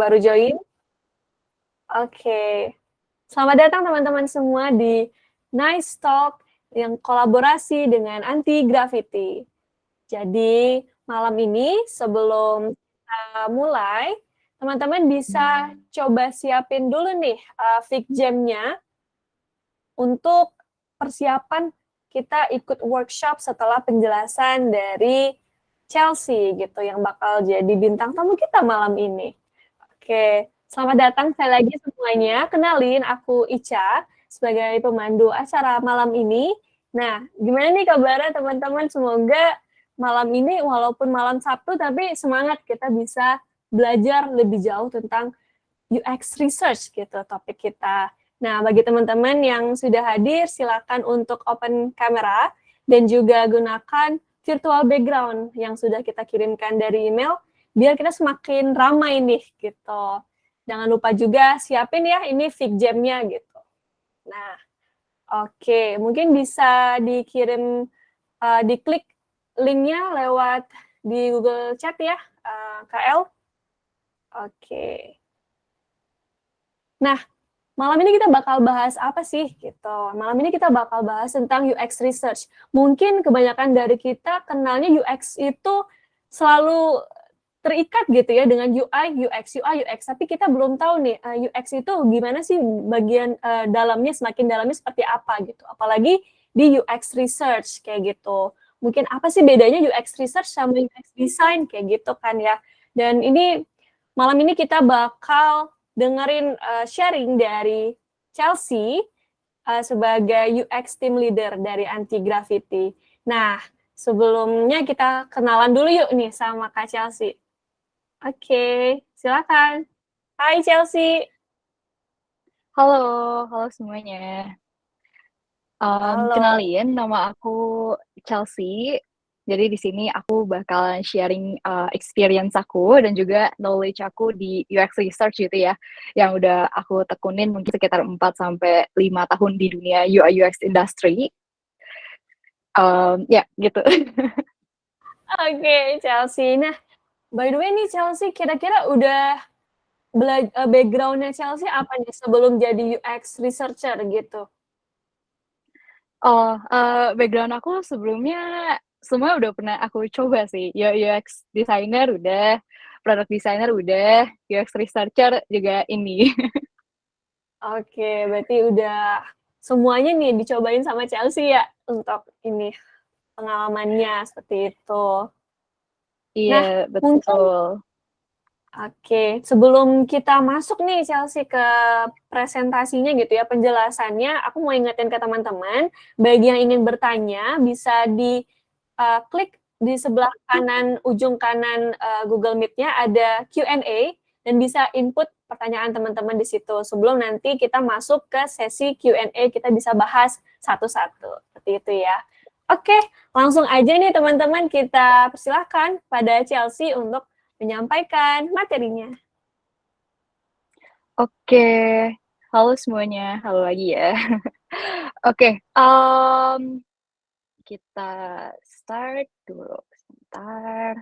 Baru join? Oke. Selamat datang teman-teman semua di Nice Talk yang kolaborasi dengan Anti Graffiti. Jadi, malam ini sebelum kita mulai, teman-teman bisa coba siapin dulu nih, Fig Jam-nya untuk persiapan kita ikut workshop setelah penjelasan dari Chelsea gitu, yang bakal jadi bintang tamu kita malam ini. Oke, selamat datang sekali lagi semuanya. Kenalin, aku Ica sebagai pemandu acara malam ini. Nah, gimana nih kabarnya teman-teman? Semoga malam ini walaupun malam Sabtu, tapi semangat kita bisa belajar lebih jauh tentang UX research gitu topik kita. Nah, bagi teman-teman yang sudah hadir, silakan untuk open kamera dan juga gunakan virtual background yang sudah kita kirimkan dari email biar kita semakin ramai nih gitu. Jangan lupa juga siapin ya ini Fig Jam-nya gitu. Nah, oke, mungkin bisa dikirim diklik linknya lewat di Google Chat ya, KL. Oke. Nah, malam ini kita bakal bahas apa sih gitu. Malam ini kita bakal bahas tentang UX research. Mungkin kebanyakan dari kita kenalnya UX itu selalu terikat gitu ya dengan UI, UX, tapi kita belum tahu nih UX itu gimana sih bagian dalamnya, semakin dalamnya seperti apa gitu. Apalagi di UX research kayak gitu. Mungkin apa sih bedanya UX research sama UX design kayak gitu kan ya. Dan ini malam ini kita bakal dengerin sharing dari Chelsea sebagai UX team leader dari Anti Graffiti. Nah, sebelumnya kita kenalan dulu yuk nih sama Kak Chelsea. Oke, silakan. Hai Chelsea. Halo, halo semuanya. Halo. Kenalin, nama aku Chelsea. Jadi di sini aku bakalan sharing experience aku dan juga knowledge aku di UX research gitu ya, yang udah aku tekunin mungkin sekitar 4 sampai 5 tahun di dunia UI UX industry. Ya, gitu. Oke, Chelsea. Nah, by the way nih Chelsea, kira-kira udah background-nya Chelsea apa nih sebelum jadi UX researcher gitu? Oh, background aku sebelumnya semua udah pernah aku coba sih. UX designer udah, product designer udah, UX researcher juga ini. Oke, berarti udah semuanya nih dicobain sama Chelsea ya untuk ini pengalamannya seperti itu. Nah, Iya, mungkin betul. oke, sebelum kita masuk nih Chelsea ke presentasinya gitu ya, penjelasannya, aku mau ingetin ke teman-teman, bagi yang ingin bertanya bisa di klik di sebelah kanan, ujung kanan Google Meet-nya ada Q&A dan bisa input pertanyaan teman-teman di situ. Sebelum nanti kita masuk ke sesi Q&A, kita bisa bahas satu-satu. Seperti itu ya. Oke, langsung aja nih teman-teman, kita persilahkan pada Chelsea untuk menyampaikan materinya. Oke, halo semuanya, halo lagi ya. Oke, kita start dulu sebentar.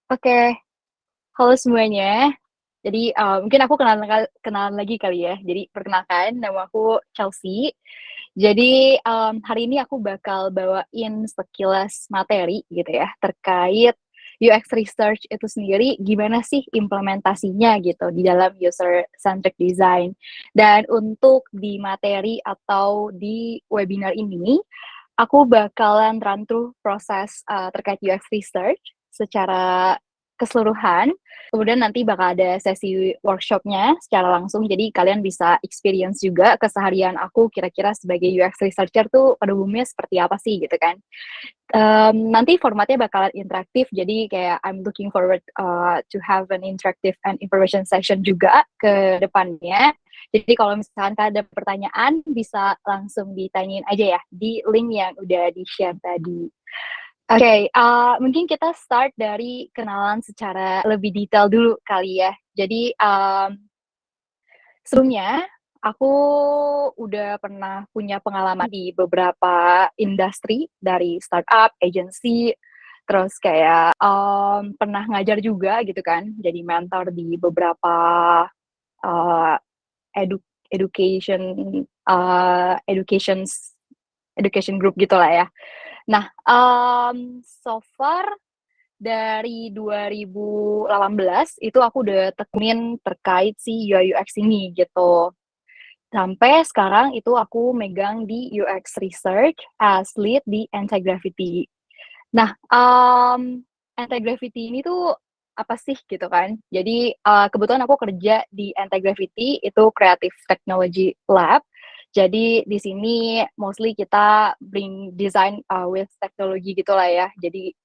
Oke, halo semuanya. Jadi, mungkin aku kenalan lagi kali ya. Jadi perkenalkan, nama aku Chelsea. Jadi, hari ini aku bakal bawain sekilas materi gitu ya, terkait UX research itu sendiri, gimana sih implementasinya gitu di dalam user centric design. Dan untuk di materi atau di webinar ini, aku bakalan run through proses terkait UX research secara keseluruhan. Kemudian nanti bakal ada sesi workshopnya secara langsung, jadi kalian bisa experience juga keseharian aku kira-kira sebagai UX researcher tuh pada umumnya seperti apa sih gitu kan. Nanti formatnya bakalan interaktif, jadi kayak I'm looking forward to have an interactive and information session juga ke depannya. Jadi kalau misalkan ada pertanyaan bisa langsung ditanyain aja ya di link yang udah di-share tadi. Oke, mungkin kita start dari kenalan secara lebih detail dulu kali ya. Jadi, Sebelumnya, aku udah pernah punya pengalaman di beberapa industri, dari startup, agency, terus kayak, pernah ngajar juga gitu kan, jadi mentor di beberapa, eee, edu education, education group gitulah ya. Nah, so far dari 2018 itu aku udah tekunin terkait si UI UX ini gitu. Sampai sekarang itu aku megang di UX Research as lead di Anti-Gravity. Nah, Anti-Gravity ini tuh apa sih gitu kan. Jadi, kebetulan aku kerja di Anti-Gravity itu Creative Technology Lab. Jadi di sini mostly kita bring design, with technology gitulah ya. Jadi,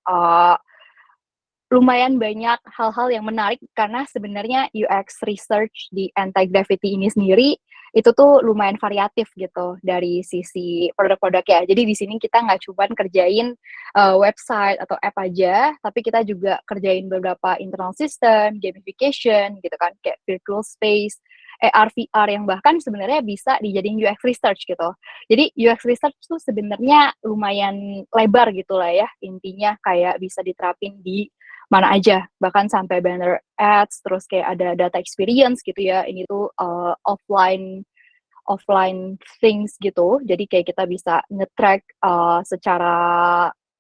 lumayan banyak hal-hal yang menarik karena sebenarnya UX research di Anti-Gravity ini sendiri, itu tuh lumayan variatif gitu dari sisi produk-produknya. Jadi di sini kita nggak cuman kerjain, website atau app aja, tapi kita juga kerjain beberapa internal system, gamification gitu kan, kayak virtual space, AR, VR yang bahkan sebenarnya bisa dijadiin UX research gitu. Jadi UX research tuh sebenarnya lumayan lebar gitulah ya, intinya kayak bisa diterapin di mana aja, bahkan sampai banner ads, terus kayak ada data experience gitu ya, ini tuh, offline offline things gitu. Jadi kayak kita bisa nge-track, secara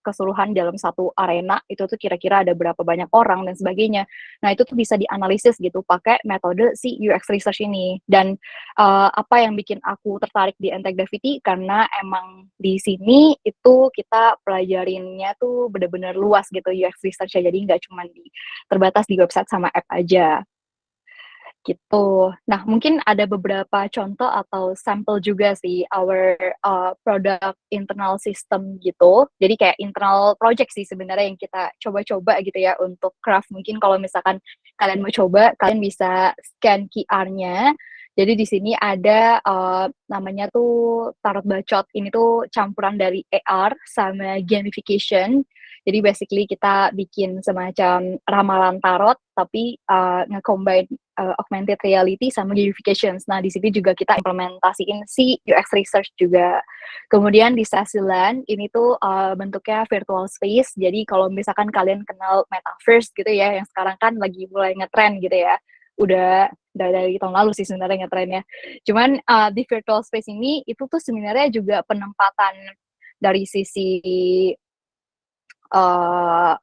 keseluruhan dalam satu arena, itu tuh kira-kira ada berapa banyak orang dan sebagainya. Nah, itu tuh bisa dianalisis gitu pakai metode si UX research ini. Dan, apa yang bikin aku tertarik di Anti-Gravity karena emang di sini itu kita pelajarinnya tuh bener-bener luas gitu UX research-nya, jadi nggak cuman terbatas di website sama app aja. Gitu. Nah, mungkin ada beberapa contoh atau sampel juga sih our, product internal system gitu. Jadi kayak internal project sih sebenarnya yang kita coba-coba gitu ya untuk craft. Mungkin kalau misalkan kalian mau coba, kalian bisa scan QR-nya. Jadi di sini ada, namanya tuh Tarot Bacot. Ini tuh campuran dari AR sama gamification. Jadi basically kita bikin semacam ramalan tarot tapi, nge-combine augmented reality sama gamifications. Nah, di sini juga kita implementasiin si UX research juga. Kemudian di Sasiland, ini tuh bentuknya virtual space. Jadi kalau misalkan kalian kenal metaverse gitu ya, yang sekarang kan lagi mulai ngetren gitu ya. Udah dari tahun lalu sih sebenarnya ngetrennya. Cuman di virtual space ini itu tuh sebenarnya juga penempatan dari sisi uh,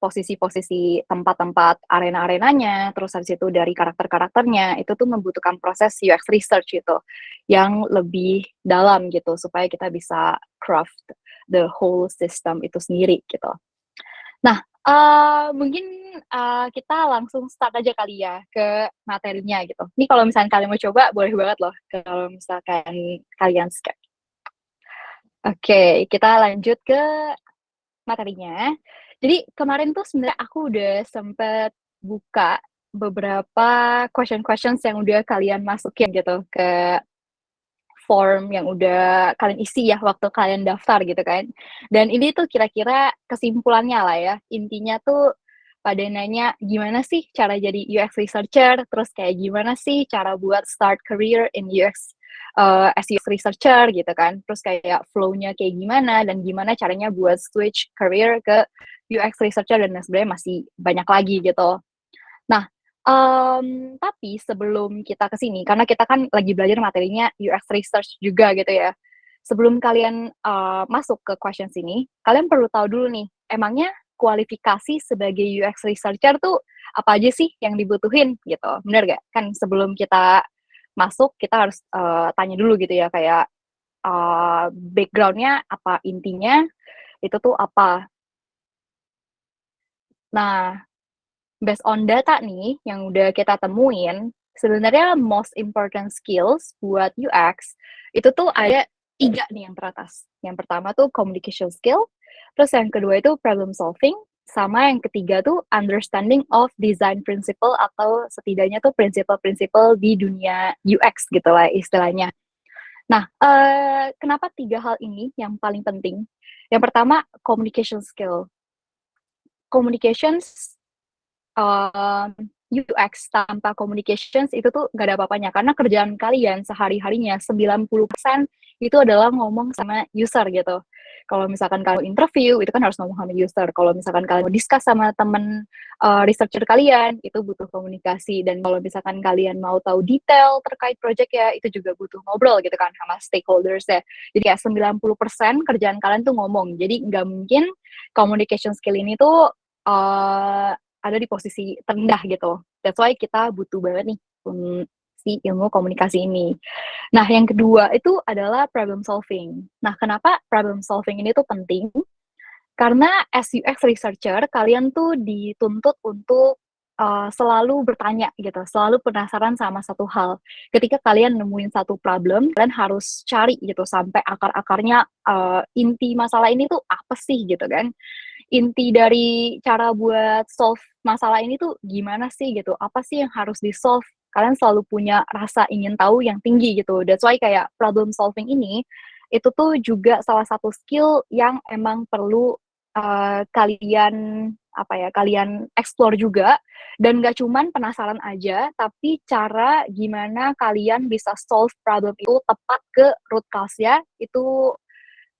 posisi-posisi tempat-tempat arena-arenanya, terus habis itu dari karakter-karakternya, itu tuh membutuhkan proses UX research gitu, yang lebih dalam gitu, supaya kita bisa craft the whole system itu sendiri gitu. Nah, mungkin, kita langsung start aja kali ya ke materinya gitu. Ini kalau misalnya kalian mau coba boleh banget loh kalau misalkan kalian skip. Oke, kita lanjut ke materinya. Jadi kemarin tuh sebenarnya aku udah sempet buka beberapa questions yang udah kalian masukin gitu ke form yang udah kalian isi ya waktu kalian daftar gitu kan. Dan ini tuh kira-kira kesimpulannya lah ya, intinya tuh pada nanya gimana sih cara jadi UX researcher, terus kayak gimana sih cara buat start career in UX, as UX researcher gitu kan. Terus kayak flow-nya kayak gimana dan gimana caranya buat switch career ke UX researcher dan sebenarnya masih banyak lagi gitu. Nah, tapi sebelum kita ke sini, karena kita kan lagi belajar materinya UX research juga gitu ya. Sebelum kalian, masuk ke questions ini, kalian perlu tahu dulu nih, emangnya kualifikasi sebagai UX researcher tuh apa aja sih yang dibutuhin gitu, bener nggak? Kan sebelum kita masuk, kita harus, tanya dulu gitu ya kayak, background-nya apa, intinya itu tuh apa. Nah, based on data nih yang udah kita temuin, sebenarnya most important skills buat UX itu tuh ada 3 nih yang teratas. Yang pertama tuh communication skill, terus yang kedua itu problem solving, sama yang ketiga tuh understanding of design principle atau setidaknya tuh prinsipal-prinsipal di dunia UX gitu lah istilahnya. Nah, kenapa 3 hal ini yang paling penting? Yang pertama communication skill. Communications, UX tanpa communications itu tuh nggak ada apa-apanya, karena kerjaan kalian sehari-harinya 90% itu adalah ngomong sama user gitu. Kalau misalkan kalian interview, itu kan harus ngomong sama user. Kalau misalkan kalian mau discuss sama temen researcher kalian, itu butuh komunikasi. Dan kalau misalkan kalian mau tahu detail terkait project ya, itu juga butuh ngobrol gitu kan sama stakeholders ya. Jadi ya 90% kerjaan kalian tuh ngomong. Jadi nggak mungkin communication skill ini tuh ada di posisi terendah gitu. That's why kita butuh banget nih si ilmu komunikasi ini. Nah, yang kedua itu adalah problem solving. Nah, kenapa problem solving ini tuh penting? Karena as UX researcher, kalian tuh dituntut untuk selalu bertanya gitu, selalu penasaran sama satu hal. Ketika kalian nemuin satu problem, kalian harus cari gitu sampai akar-akarnya, inti masalah ini tuh apa sih gitu kan. Inti dari cara buat solve masalah ini tuh gimana sih gitu, apa sih yang harus di-solve. Kalian selalu punya rasa ingin tahu yang tinggi gitu. That's why kayak problem solving ini, itu tuh juga salah satu skill yang emang perlu kalian kalian explore juga, dan nggak cuman penasaran aja, tapi cara gimana kalian bisa solve problem itu tepat ke root cause-nya, itu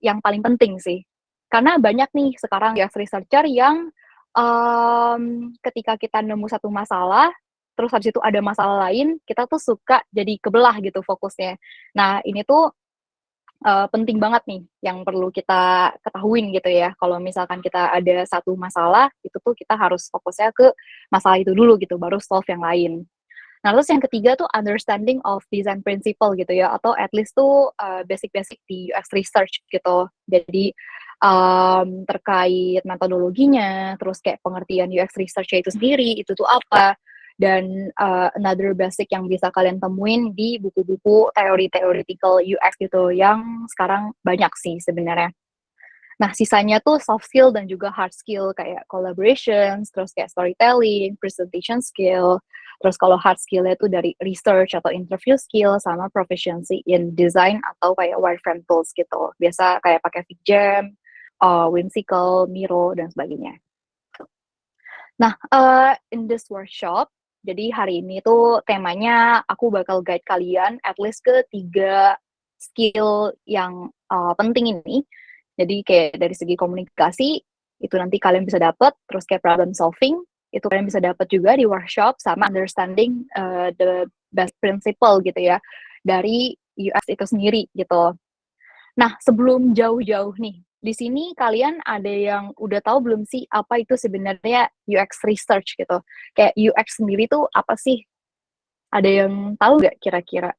yang paling penting sih. Karena banyak nih sekarang UX researcher yang, ketika kita nemu satu masalah, terus habis itu ada masalah lain, kita tuh suka jadi kebelah gitu fokusnya. Nah, ini tuh penting banget nih yang perlu kita ketahuin gitu ya. Kalau misalkan kita ada satu masalah, itu tuh kita harus fokusnya ke masalah itu dulu gitu, baru solve yang lain. Nah, terus yang ketiga tuh understanding of design principle gitu ya, atau at least tuh basic-basic di UX research gitu. Jadi terkait metodologinya, terus kayak pengertian UX research itu sendiri, itu tuh apa, dan another basic yang bisa kalian temuin di buku-buku teori theoretical UX gitu, yang sekarang banyak sih sebenarnya. Nah, sisanya tuh soft skill dan juga hard skill kayak collaborations, terus kayak storytelling, presentation skill, terus kalau hard skill-nya tuh dari research atau interview skill, sama proficiency in design atau kayak wireframe tools gitu. Biasa kayak pakai VJam, Whimsical, Miro, dan sebagainya. Nah, in this workshop, jadi hari ini tuh temanya aku bakal guide kalian at least ke 3 skill yang penting ini. Jadi kayak dari segi komunikasi, itu nanti kalian bisa dapat, terus kayak problem solving, itu kalian bisa dapat juga di workshop, sama understanding the best principle gitu ya, dari UX itu sendiri gitu. Nah, sebelum jauh-jauh nih, di sini kalian ada yang udah tahu belum sih apa itu sebenarnya UX research gitu? Kayak UX sendiri tuh apa sih? Ada yang tahu nggak kira-kira?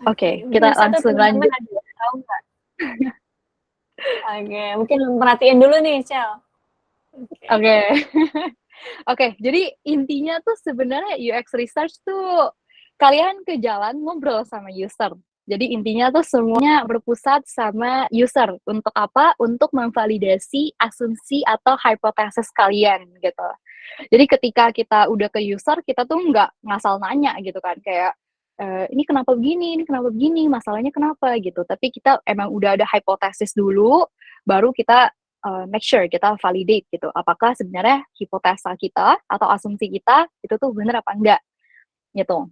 Oke, Mungkin kita bisa tuh langsung teman-teman lanjut. ada yang tahu nggak? Oke, mungkin perhatiin dulu nih, Cel. Oke. Oke. Oke, jadi intinya tuh sebenarnya UX research tuh kalian ke jalan ngobrol sama user. Jadi intinya tuh semuanya berpusat sama user. Untuk apa? Untuk memvalidasi asumsi atau hipotesis kalian gitu. Jadi ketika kita udah ke user, kita tuh nggak ngasal nanya gitu kan, kayak, "Ini kenapa begini ini kenapa begini, masalahnya kenapa?" Gitu. Tapi kita emang udah ada hipotesis dulu, baru kita, make sure, kita validate gitu, apakah sebenarnya hipotesa kita atau asumsi kita itu tuh bener apa enggak, gitu.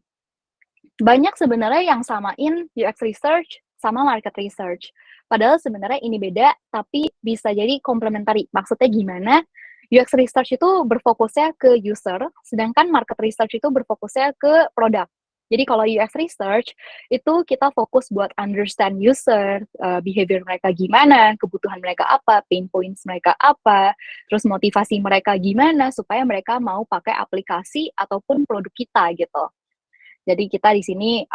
Banyak sebenarnya yang samain UX research sama market research. Padahal sebenarnya ini beda, tapi bisa jadi complementary. Maksudnya gimana? UX research itu berfokusnya ke user, sedangkan market research itu berfokusnya ke produk. Jadi kalau UX research itu kita fokus buat understand user, behavior mereka gimana, kebutuhan mereka apa, pain points mereka apa, terus motivasi mereka gimana supaya mereka mau pakai aplikasi ataupun produk kita gitu. Jadi kita di sini,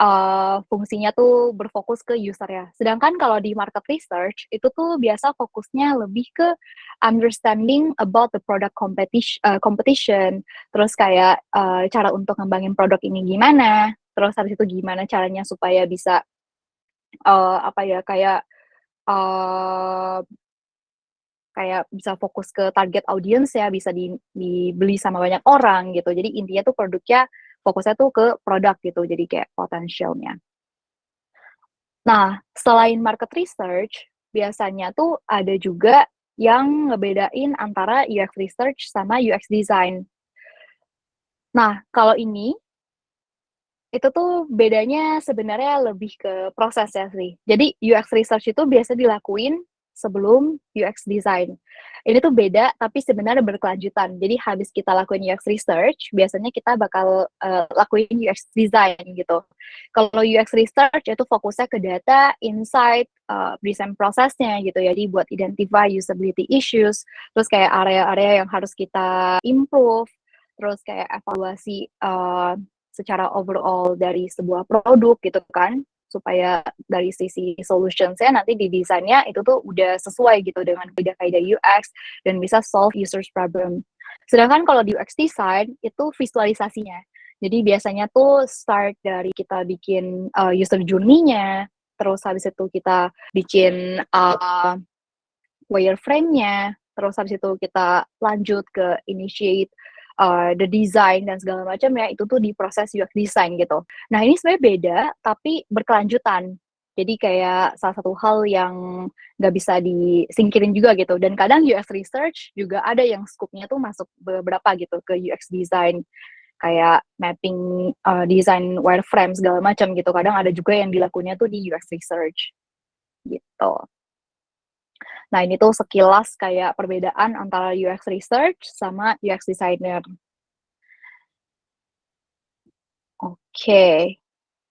fungsinya tuh berfokus ke user ya. Sedangkan kalau di market research, itu tuh biasa fokusnya lebih ke understanding about the product competition, terus kayak, cara untuk ngembangin produk ini gimana, terus habis itu gimana caranya supaya bisa, kayak, eee, kayak bisa fokus ke target audience ya, bisa dibeli sama banyak orang gitu. Jadi intinya tuh produknya fokusnya tuh ke produk gitu, jadi kayak potensialnya. Nah, selain market research, biasanya tuh ada juga yang ngebedain antara UX research sama UX design. Nah, kalau ini itu tuh bedanya sebenarnya lebih ke prosesnya sih. Jadi UX research itu biasa dilakuin sebelum UX design. Ini tuh beda tapi sebenarnya berkelanjutan. Jadi habis kita lakuin UX research, biasanya kita bakal lakuin UX design gitu. Kalau UX research itu fokusnya ke data, insight, design prosesnya gitu ya. Jadi buat identify usability issues, terus kayak area-area yang harus kita improve, terus kayak evaluasi secara overall dari sebuah produk gitu kan, supaya dari sisi solutions-nya nanti di desainnya itu tuh udah sesuai gitu dengan kaidah-kaidah UX dan bisa solve users problem. Sedangkan kalau di UX design itu visualisasinya. Jadi biasanya tuh start dari kita bikin user journey-nya, terus habis itu kita bikin wireframe-nya, terus habis itu kita lanjut ke initiate the design dan segala macam ya, itu tuh di proses UX design gitu. Nah ini sebenarnya beda, tapi berkelanjutan. Jadi kayak salah satu hal yang nggak bisa disingkirin juga gitu. Dan kadang UX research juga ada yang scope-nya tuh masuk beberapa gitu ke UX design. Kayak mapping design wireframe segala macam gitu. Kadang ada juga yang dilakukannya tuh di UX research gitu. Nah, ini tuh sekilas kayak perbedaan antara UX research sama UX designer. Oke.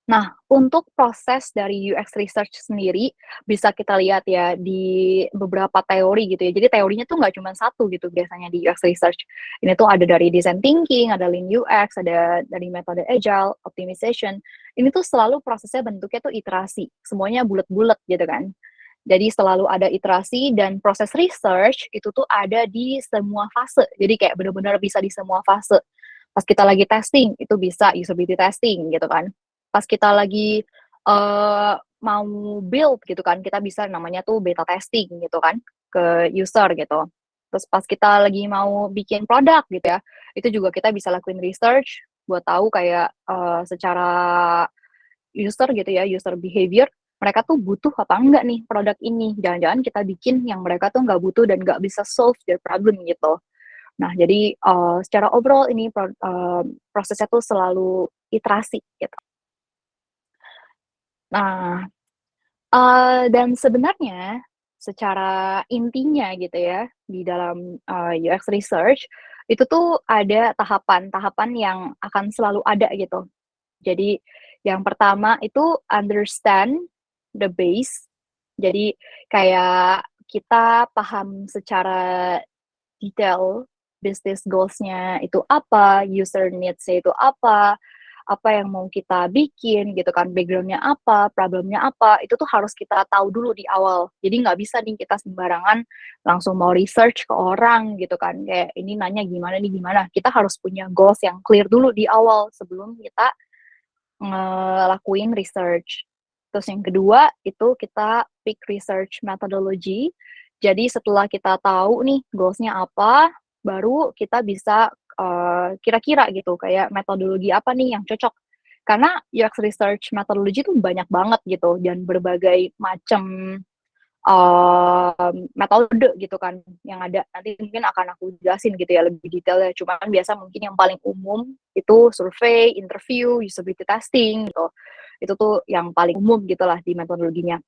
Nah, untuk proses dari UX research sendiri bisa kita lihat ya di beberapa teori gitu ya. Jadi teorinya tuh nggak cuma satu gitu biasanya di UX research. Ini tuh ada dari design thinking, ada lean UX, ada dari metode agile, optimization. Ini tuh selalu prosesnya bentuknya tuh iterasi. Semuanya bulat-bulat gitu kan. Jadi selalu ada iterasi dan proses research itu tuh ada di semua fase. Jadi kayak benar-benar bisa di semua fase. Pas kita lagi testing, itu bisa usability testing gitu kan. Pas kita lagi mau build gitu kan, kita bisa namanya tuh beta testing gitu kan ke user gitu. Terus pas kita lagi mau bikin produk gitu ya, itu juga kita bisa lakuin research buat tahu kayak secara user gitu ya, user behavior, mereka tuh butuh apa enggak nih produk ini. Jangan-jangan kita bikin yang mereka tuh nggak butuh dan nggak bisa solve their problem gitu. Nah, jadi secara overall ini prosesnya tuh selalu iterasi gitu. Nah, dan sebenarnya secara intinya gitu ya, di dalam UX research, itu tuh ada tahapan-tahapan yang akan selalu ada gitu. Jadi yang pertama itu understand the base. Jadi kayak kita paham secara detail business goals-nya itu apa, user needs-nya itu apa yang mau kita bikin gitu kan, background-nya apa, problem-nya apa, itu tuh harus kita tahu dulu di awal. Jadi nggak bisa nih kita sembarangan langsung mau research ke orang gitu kan, kayak ini nanya gimana nih gimana. Kita harus punya goals yang clear dulu di awal sebelum kita ngelakuin research. Terus yang kedua, itu kita pick research methodology. Jadi setelah kita tahu nih goals-nya apa, baru kita bisa kira-kira gitu kayak metodologi apa nih yang cocok. Karena UX research methodology itu banyak banget gitu dan berbagai macam metode gitu kan yang ada. Nanti mungkin akan aku jelasin gitu ya lebih detailnya. Cuman biasa mungkin yang paling umum itu survei, interview, usability testing gitu. Itu tuh yang paling umum gitulah di metodologinya.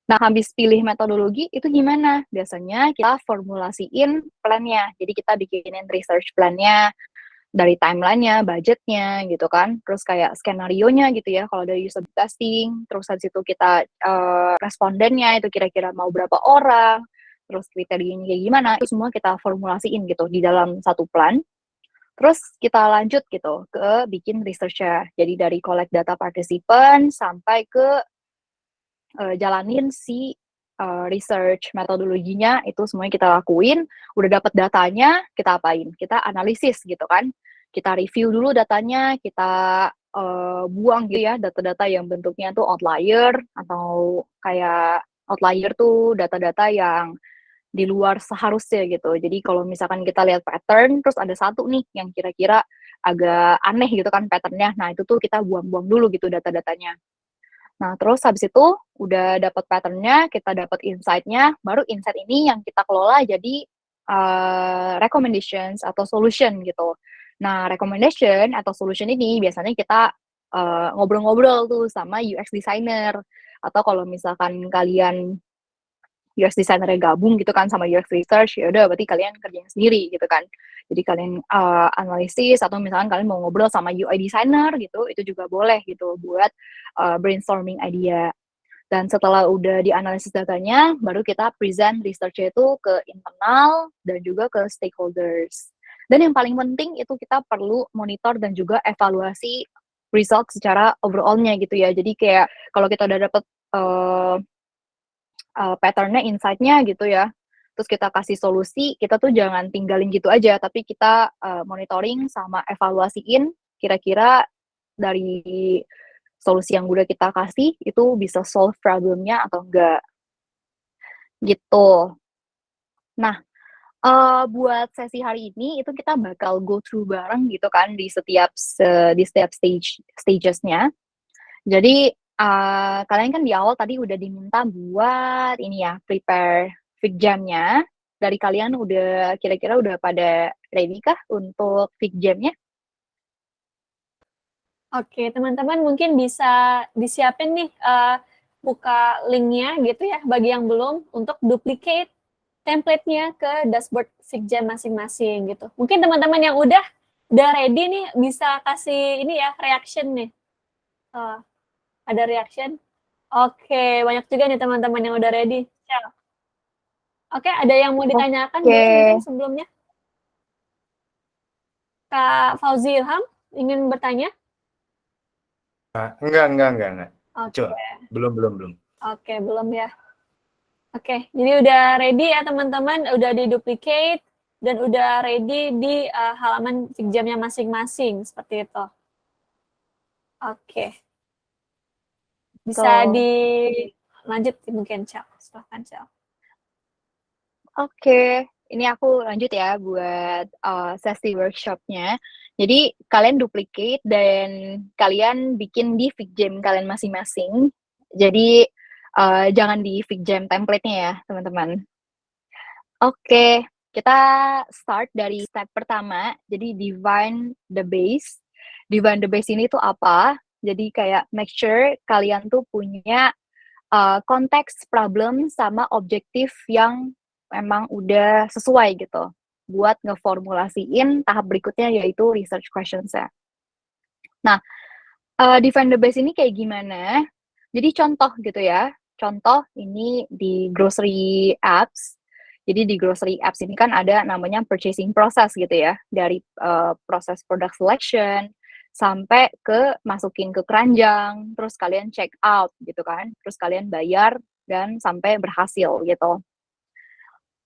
Nah, habis pilih metodologi itu gimana? Biasanya kita formulasiin plan-nya. Jadi kita bikinin research plan-nya, dari timeline-nya, budgetnya gitu kan, terus kayak skenario-nya gitu ya, kalau dari user testing, terus habis itu kita respondennya itu kira-kira mau berapa orang, terus kriterianya kayak gimana, itu semua kita formulasiin gitu di dalam satu plan. Terus kita lanjut gitu ke bikin research-nya. Jadi dari collect data participant sampai ke jalanin si research metodologinya itu semuanya kita lakuin, udah dapat datanya, kita apain? Kita analisis gitu kan. Kita review dulu datanya, kita buang gitu ya data-data yang bentuknya tuh outlier atau kayak outlier tuh data-data yang di luar seharusnya gitu. Jadi kalau misalkan kita lihat pattern, terus ada satu nih yang kira-kira agak aneh gitu kan patternnya, nah itu tuh kita buang-buang dulu gitu data-datanya. Nah, terus habis itu udah dapat pattern-nya, kita dapat insight-nya, baru insight ini yang kita kelola jadi recommendations atau solution gitu. Nah, recommendation atau solution ini biasanya kita ngobrol-ngobrol tuh sama UX designer, atau kalau misalkan kalian UX designer-nya gabung gitu kan sama UX research, ya udah berarti kalian kerjain sendiri gitu kan. Jadi kalian analisis, atau misalkan kalian mau ngobrol sama UI designer gitu, itu juga boleh gitu buat brainstorming idea. Dan setelah udah dianalisis datanya, baru kita present research-nya itu ke internal dan juga ke stakeholders. Dan yang paling penting itu kita perlu monitor dan juga evaluasi result secara overall-nya gitu ya. Jadi kayak kalau kita udah dapet pattern-nya, insight-nya gitu ya, terus kita kasih solusi, kita tuh jangan tinggalin gitu aja, tapi kita monitoring sama evaluasiin kira-kira dari solusi yang udah kita kasih itu bisa solve problemnya atau enggak, gitu. Nah, buat sesi hari ini itu kita bakal go through bareng gitu kan di setiap stages-nya. Jadi, kalian kan di awal tadi udah diminta buat ini ya, prepare Fig Jam-nya. Dari kalian udah kira-kira udah pada ready kah untuk Fig Jam-nya? Oke, teman-teman mungkin bisa disiapin nih, buka link-nya gitu ya, bagi yang belum, untuk duplicate template-nya ke dashboard Figjam masing-masing gitu. Mungkin teman-teman yang udah ready nih, bisa kasih ini ya, reaction nih. Ada reaction? Oke, banyak juga nih teman-teman yang udah ready. Oke, ada yang mau ditanyakan belum mungkin sebelumnya? Kak Fauzi Ilham ingin bertanya? Enggak. Oke. Belum. Oke, belum ya. Oke, jadi udah ready ya teman-teman, udah di-duplicate dan udah ready di halaman Figjamnya masing-masing, seperti itu. Oke. Bisa dilanjut mungkin, Cel. Silahkan, Cel. Oke, ini aku lanjut ya buat sesi workshop-nya. Jadi kalian duplicate dan kalian bikin di Figjam kalian masing-masing. Jadi jangan di Figjam template-nya ya, teman-teman. Oke, kita start dari step pertama. Jadi define the base. Define the base ini tuh apa? Jadi kayak make sure kalian tuh punya konteks problem sama objektif yang memang udah sesuai gitu buat ngeformulasiin tahap berikutnya, yaitu research questions-nya. Nah, define the base ini kayak gimana? Jadi contoh gitu ya. Contoh ini di grocery apps. Jadi di grocery apps ini kan ada namanya purchasing process gitu ya. Dari proses product selection sampai ke masukin ke keranjang, terus kalian check out gitu kan. Terus kalian bayar dan sampai berhasil gitu.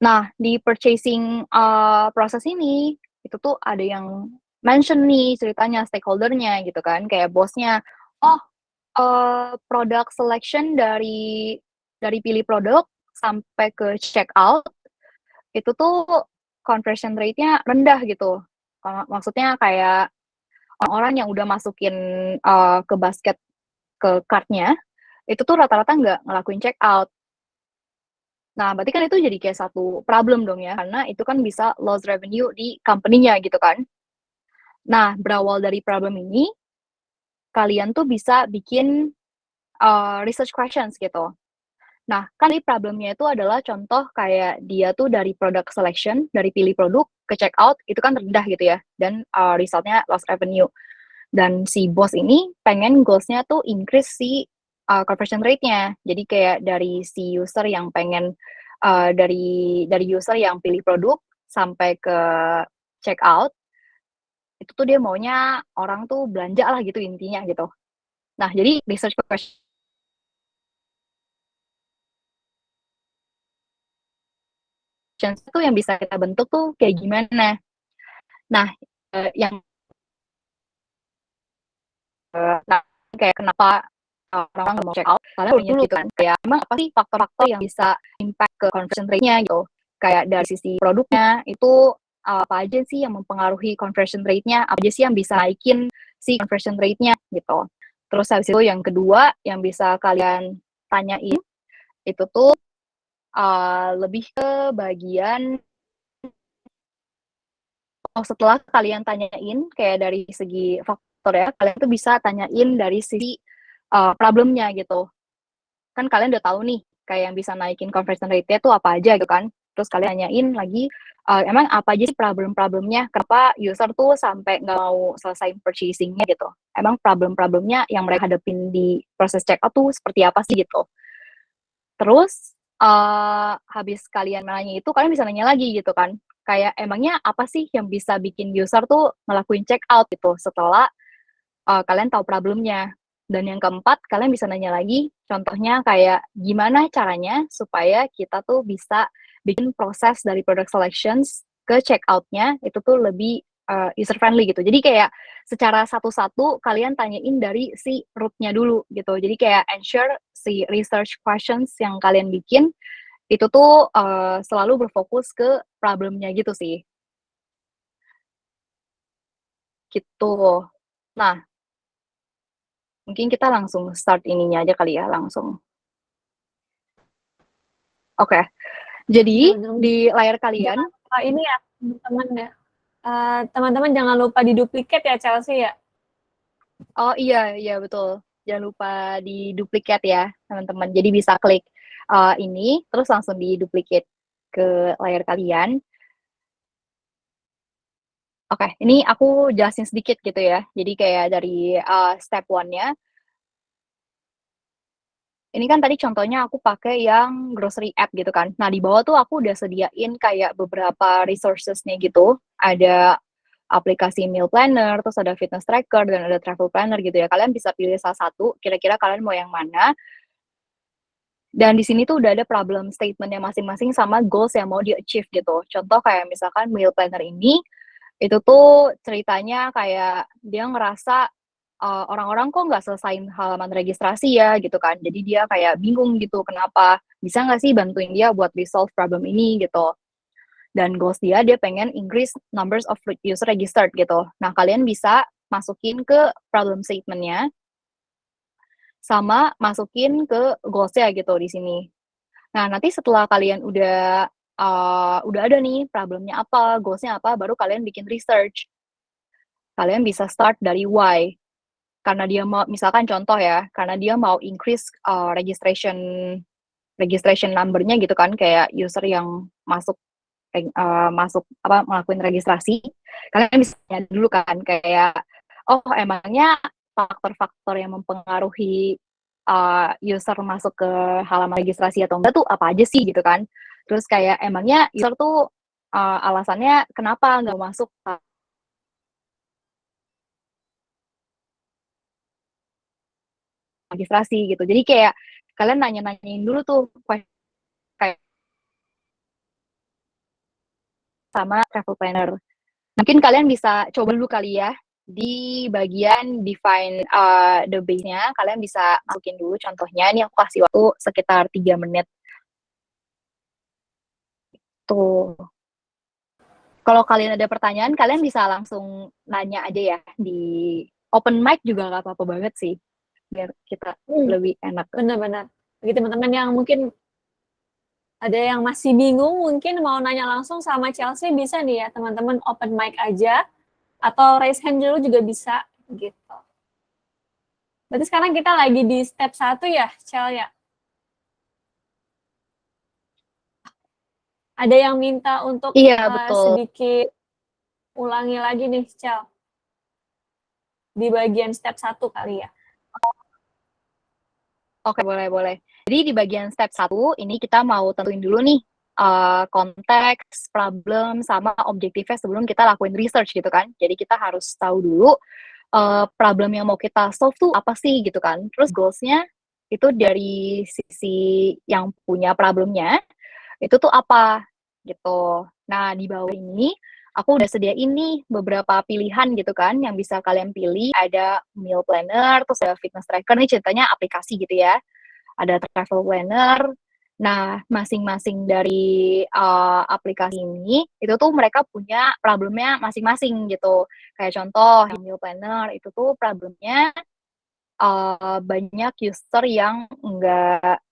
Nah, di purchasing proses ini itu tuh ada yang mention nih ceritanya stakeholder-nya gitu kan, kayak bosnya, "Oh, product selection dari pilih produk sampai ke check out, itu tuh conversion rate-nya rendah," gitu. Maksudnya kayak orang-orang yang udah masukin, ke basket, ke cart-nya, itu tuh rata-rata nggak ngelakuin check out. Nah, berarti kan itu jadi kayak satu problem dong ya, karena itu kan bisa loss revenue di company-nya gitu kan. Nah, berawal dari problem ini, kalian tuh bisa bikin research questions gitu. Nah, kan ini problemnya itu adalah contoh kayak dia tuh dari product selection, dari pilih produk ke check out, itu kan rendah gitu ya, dan result-nya loss revenue. Dan si bos ini pengen goals-nya tuh increase si conversion rate-nya. Jadi kayak dari si user yang pengen dari user yang pilih produk sampai ke check out, itu tuh dia maunya orang tuh belanja lah gitu intinya gitu. Nah, jadi research questions itu yang bisa kita bentuk tuh kayak gimana. Nah, yang nah, kayak kenapa orang nggak mau check out, karena dulu gitu kan, kayak emang apa sih faktor-faktor yang bisa impact ke conversion rate-nya gitu. Kayak dari sisi produknya, itu apa aja sih yang mempengaruhi conversion rate-nya, apa aja sih yang bisa naikin si conversion rate-nya gitu. Terus habis itu yang kedua yang bisa kalian tanyain itu tuh lebih ke bagian setelah kalian tanyain kayak dari segi faktor ya, kalian tuh bisa tanyain dari sisi problemnya gitu. Kan kalian udah tahu nih kayak yang bisa naikin conversion rate-nya tuh apa aja gitu kan. Terus kalian tanyain lagi emang apa aja sih problem-problemnya, kenapa user tuh sampai nggak mau selesai purchasing-nya gitu. Emang problem-problemnya yang mereka hadapin di proses checkout tuh seperti apa sih gitu. Terus habis kalian nanya itu, kalian bisa nanya lagi gitu kan, kayak emangnya apa sih yang bisa bikin user tuh ngelakuin checkout gitu setelah kalian tahu problemnya. Dan yang keempat, kalian bisa nanya lagi, contohnya kayak gimana caranya supaya kita tuh bisa bikin proses dari product selections ke checkout-nya itu tuh lebih user friendly gitu. Jadi kayak secara satu-satu kalian tanyain dari si root-nya dulu gitu. Jadi kayak ensure si research questions yang kalian bikin itu tuh selalu berfokus ke problemnya gitu sih. Gitu. Nah, mungkin kita langsung start ininya aja kali ya, langsung. Oke. Jadi Bener-bener. di layar kalian Jangan lupa ini ya teman-teman ya. Teman-teman jangan lupa diduplikat ya Chelsea ya. oh iya iya betul. Jangan lupa diduplikat ya, teman-teman. Jadi bisa klik ini terus langsung diduplikat ke layar kalian. Oke, ini aku jelasin sedikit gitu ya. Jadi kayak dari step one-nya, ini kan tadi contohnya aku pakai yang grocery app gitu kan. Nah, di bawah tuh aku udah sediain kayak beberapa resources-nya gitu. Ada aplikasi meal planner, terus ada fitness tracker, dan ada travel planner gitu ya. Kalian bisa pilih salah satu, kira-kira kalian mau yang mana. Dan di sini tuh udah ada problem statement-nya masing-masing sama goals yang mau di-achieve gitu. Contoh kayak misalkan meal planner ini, itu tuh ceritanya kayak dia ngerasa orang-orang kok nggak selesain halaman registrasi ya gitu kan. Jadi dia kayak bingung gitu kenapa. Bisa nggak sih bantuin dia buat resolve problem ini gitu. Dan goals dia pengen increase numbers of user registered gitu. Nah kalian bisa masukin ke problem statement-nya sama masukin ke goals-nya gitu di sini. Nah nanti setelah kalian udah ada nih problemnya apa, goals-nya apa, baru kalian bikin research. Kalian bisa start dari why. Karena dia mau misalkan contoh ya, karena dia mau increase registration number-nya gitu kan, kayak user yang masuk apa ngelakuin registrasi, kalian bisa tanya dulu kan kayak, oh emangnya faktor-faktor yang mempengaruhi user masuk ke halaman registrasi atau enggak tuh apa aja sih gitu kan. Terus kayak emangnya user tuh alasannya kenapa nggak masuk registrasi gitu. Jadi kayak kalian nanya-nanyain dulu tuh kayak sama travel planner. Mungkin kalian bisa coba dulu kali ya di bagian define the base-nya, kalian bisa masukin dulu contohnya. Ini aku kasih waktu sekitar 3 menit. Tuh. Kalau kalian ada pertanyaan, kalian bisa langsung nanya aja ya di open mic juga nggak apa-apa banget sih. Biar kita lebih enak. Benar-benar. Bagi teman-teman yang mungkin ada yang masih bingung, mungkin mau nanya langsung sama Chelsea bisa nih ya teman-teman open mic aja atau raise hand dulu juga bisa gitu. Berarti sekarang kita lagi di step 1 ya, Chel ya? Ada yang minta untuk Iya, betul. sedikit ulangi lagi nih, Chel. Di bagian step 1 kali ya. Oke, boleh. Jadi di bagian step 1, ini kita mau tentuin dulu nih konteks, problem, sama objektifnya sebelum kita lakuin research gitu kan. Jadi kita harus tahu dulu problem yang mau kita solve tuh apa sih gitu kan. Terus goals-nya itu dari sisi yang punya problemnya, itu tuh apa gitu. Nah, di bawah ini aku udah sediain nih beberapa pilihan gitu kan yang bisa kalian pilih. Ada meal planner, terus ada fitness tracker, nih ceritanya aplikasi gitu ya. Ada travel planner. Nah, masing-masing dari aplikasi ini itu tuh mereka punya problemnya masing-masing gitu. Kayak contoh meal planner itu tuh problemnya banyak user yang nggak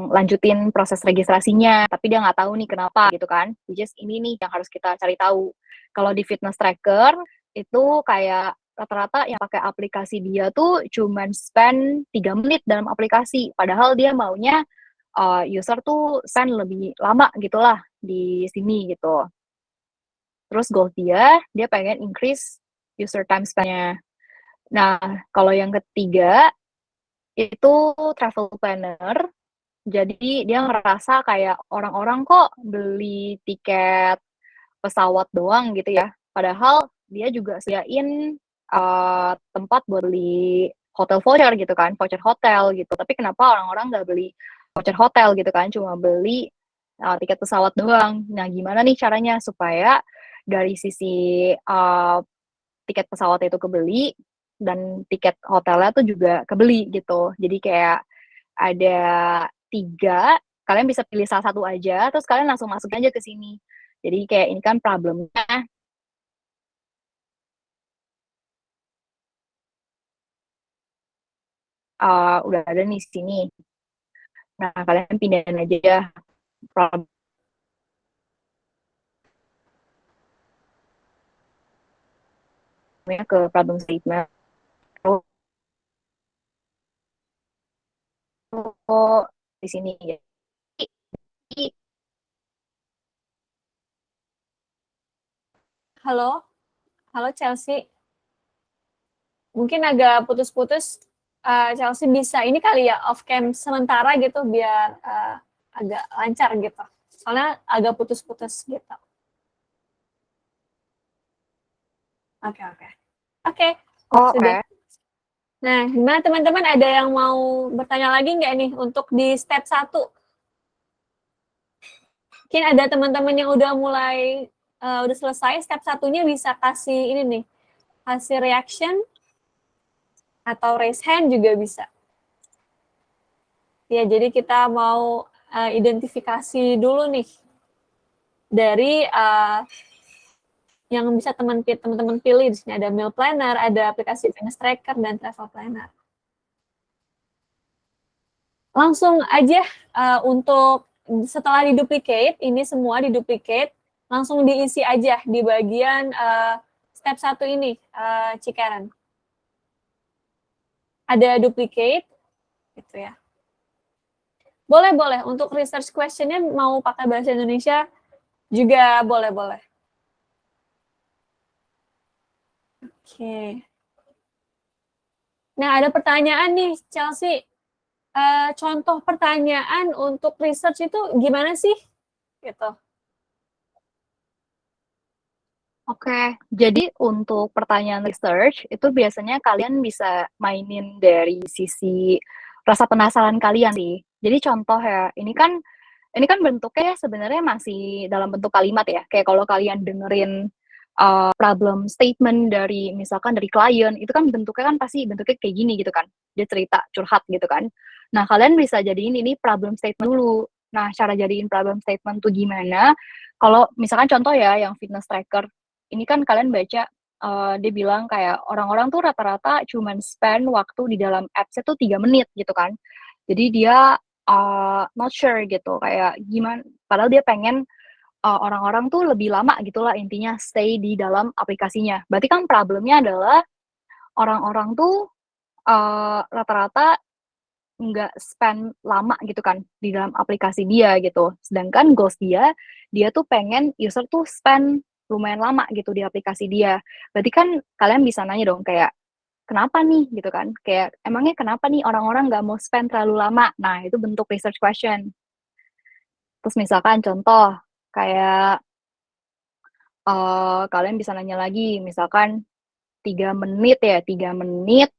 lanjutin proses registrasinya, tapi dia nggak tahu nih kenapa gitu kan. Which is ini nih yang harus kita cari tahu. Kalau di fitness tracker itu kayak rata-rata yang pakai aplikasi dia tuh cuman spend 3 menit dalam aplikasi, padahal dia maunya user tuh spend lebih lama gitulah di sini gitu. Terus goal dia pengen increase user time spend-nya. Nah, kalau yang ketiga itu travel planner. Jadi dia ngerasa kayak orang-orang kok beli tiket pesawat doang gitu ya. Padahal dia juga sediain tempat buat beli hotel voucher gitu kan, voucher hotel gitu. Tapi kenapa orang-orang nggak beli voucher hotel gitu kan, cuma beli tiket pesawat doang. Nah, gimana nih caranya supaya dari sisi tiket pesawat itu kebeli dan tiket hotelnya tuh juga kebeli gitu. Jadi kayak ada 3, kalian bisa pilih salah satu aja, terus kalian langsung masukin aja ke sini. Jadi kayak ini kan problemnya udah ada nih di sini. Nah, kalian pindahin aja ya problemnya ke problem statement. Oh, di sini ya. Halo, halo Chelsea. Mungkin agak putus-putus. Chelsea bisa ini kali ya off cam sementara gitu biar agak lancar gitu. Soalnya agak putus-putus gitu. Oke, oke. Oke, Oh, sudah. oke. Nah, gimana teman-teman, ada yang mau bertanya lagi nggak nih untuk di step 1? Mungkin ada teman-teman yang udah mulai, udah selesai step 1-nya bisa kasih ini nih, kasih reaction atau raise hand juga bisa. Ya, jadi kita mau identifikasi dulu nih dari yang bisa teman-teman pilih. Di sini ada meal planner, ada aplikasi fitness tracker, dan travel planner. Langsung aja untuk setelah diduplicate, ini semua diduplicate, langsung diisi aja di bagian step 1 ini, Cikeren. Ada duplicate, gitu ya. Boleh, untuk research question-nya mau pakai bahasa Indonesia juga boleh. Oke. Nah, ada pertanyaan nih, Chelsea. Contoh pertanyaan untuk research itu gimana sih? Gitu. Oke, jadi untuk pertanyaan research itu biasanya kalian bisa mainin dari sisi rasa penasaran kalian sih. Jadi contoh ya, ini kan bentuknya sebenarnya masih dalam bentuk kalimat ya. Kayak kalau kalian dengerin problem statement dari misalkan dari klien, itu kan bentuknya kan pasti bentuknya kayak gini gitu kan. Dia cerita curhat gitu kan. Nah, kalian bisa jadiin ini problem statement dulu. Nah, cara jadiin problem statement tuh gimana? Kalau misalkan contoh ya yang fitness tracker, ini kan kalian baca dia bilang kayak orang-orang tuh rata-rata cuman spend waktu di dalam apps-nya tuh 3 menit gitu kan. Jadi dia not sure gitu kayak gimana padahal dia pengen orang-orang tuh lebih lama gitulah intinya stay di dalam aplikasinya. Berarti kan problemnya adalah orang-orang tuh rata-rata nggak spend lama gitu kan di dalam aplikasi dia gitu. Sedangkan goals dia tuh pengen user tuh spend lumayan lama gitu di aplikasi dia. Berarti kan kalian bisa nanya dong kayak, "Kenapa nih?" Gitu kan. Kayak, "Emangnya kenapa nih orang-orang nggak mau spend terlalu lama?" Nah, itu bentuk research question. Terus misalkan contoh, kayak, kalian bisa nanya lagi, misalkan 3 menit ya, 3 menit,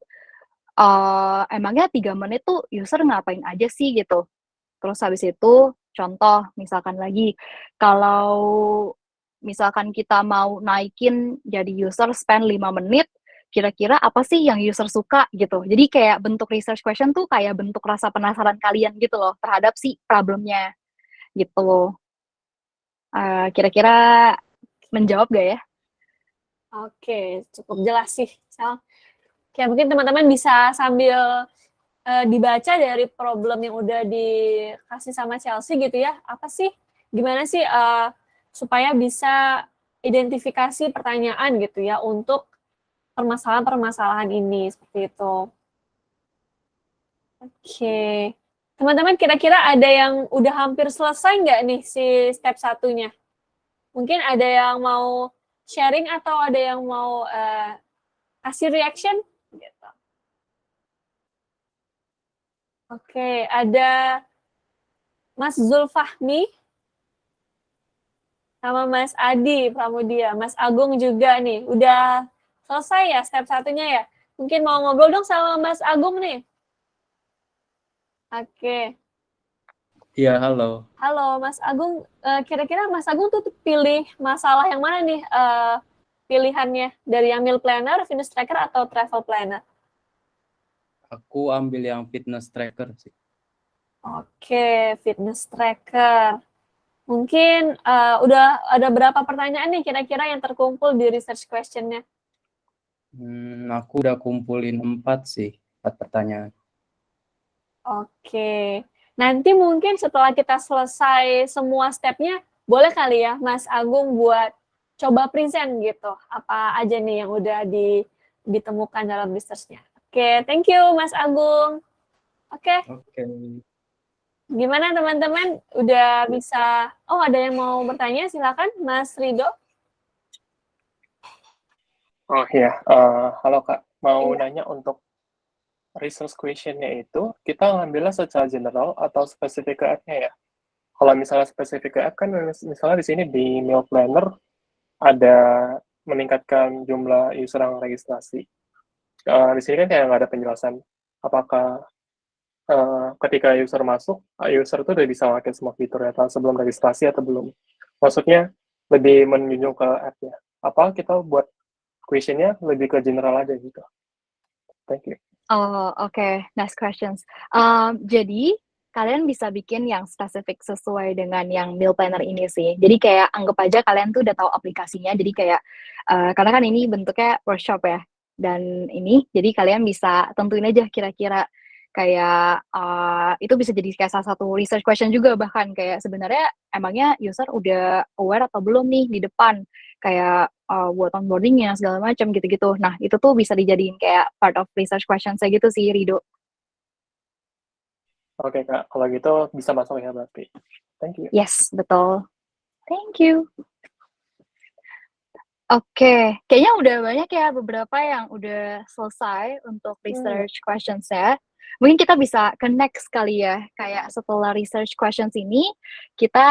emangnya 3 menit tuh user ngapain aja sih gitu. Terus habis itu contoh misalkan lagi, kalau misalkan kita mau naikin jadi user spend 5 menit, kira-kira apa sih yang user suka gitu. Jadi kayak bentuk research question tuh kayak bentuk rasa penasaran kalian gitu loh terhadap si problemnya gitu. Kira-kira menjawab gak ya? Oke, cukup jelas sih, Sal. Kayak mungkin teman-teman bisa sambil dibaca dari problem yang udah dikasih sama Chelsea gitu ya. Apa sih, gimana sih supaya bisa identifikasi pertanyaan gitu ya untuk permasalahan-permasalahan ini, seperti itu. Oke. Teman-teman kira-kira ada yang udah hampir selesai nggak nih si step satunya? Mungkin ada yang mau sharing atau ada yang mau kasih reaction? Gitu. Oke, ada Mas Zulfahmi sama Mas Adi Pramudia, Mas Agung juga nih. Udah selesai ya step satunya ya? Mungkin mau ngobrol dong sama Mas Agung nih. Oke. Iya, halo. Halo Mas Agung, kira-kira Mas Agung tuh pilih masalah yang mana nih pilihannya? Dari yang meal planner, fitness tracker, atau travel planner? Aku ambil yang fitness tracker sih. Oke, fitness tracker. Mungkin udah ada berapa pertanyaan nih kira-kira yang terkumpul di research question-nya? Aku udah kumpulin 4 sih, 4 pertanyaan. Oke. Nanti mungkin setelah kita selesai semua step-nya, boleh kali ya Mas Agung buat coba present gitu. Apa aja nih yang udah ditemukan dalam research-nya. Oke, thank you Mas Agung. Oke, Oke. gimana teman-teman? Udah bisa, oh ada yang mau bertanya, silakan Mas Rido. Oh iya, halo Kak. Mau Iya. nanya untuk research question-nya itu, kita ngambilnya secara general atau spesifik ke app-nya ya? Kalau misalnya spesifik ke app kan, misalnya di sini di meal planner ada meningkatkan jumlah user yang registrasi. Di sini kan kayak nggak ada penjelasan apakah ketika user masuk, user itu udah bisa pakai semua fitur ya, atau sebelum registrasi atau belum. Maksudnya lebih menunjuk ke app-nya. Apa kita buat question-nya lebih ke general aja gitu. Thank you. Oh, oke. Nice questions. Jadi kalian bisa bikin yang spesifik sesuai dengan yang meal planner ini sih. Jadi kayak anggap aja kalian tuh udah tahu aplikasinya. Jadi kayak karena kan ini bentuknya workshop ya. Dan ini jadi kalian bisa tentuin aja kira-kira kayak itu bisa jadi kayak salah satu research question juga, bahkan kayak sebenarnya emangnya user udah aware atau belum nih di depan kayak buat onboarding-nya segala macam gitu-gitu. Nah, itu tuh bisa dijadiin kayak part of research question saya gitu sih, Rido. Oke, Kak. Kalau gitu bisa masuk ya berarti. Thank you. Yes, betul. Thank you. Oke, kayaknya udah banyak ya beberapa yang udah selesai untuk research questions ya. Mungkin kita bisa ke next kali ya, kayak setelah research questions ini, kita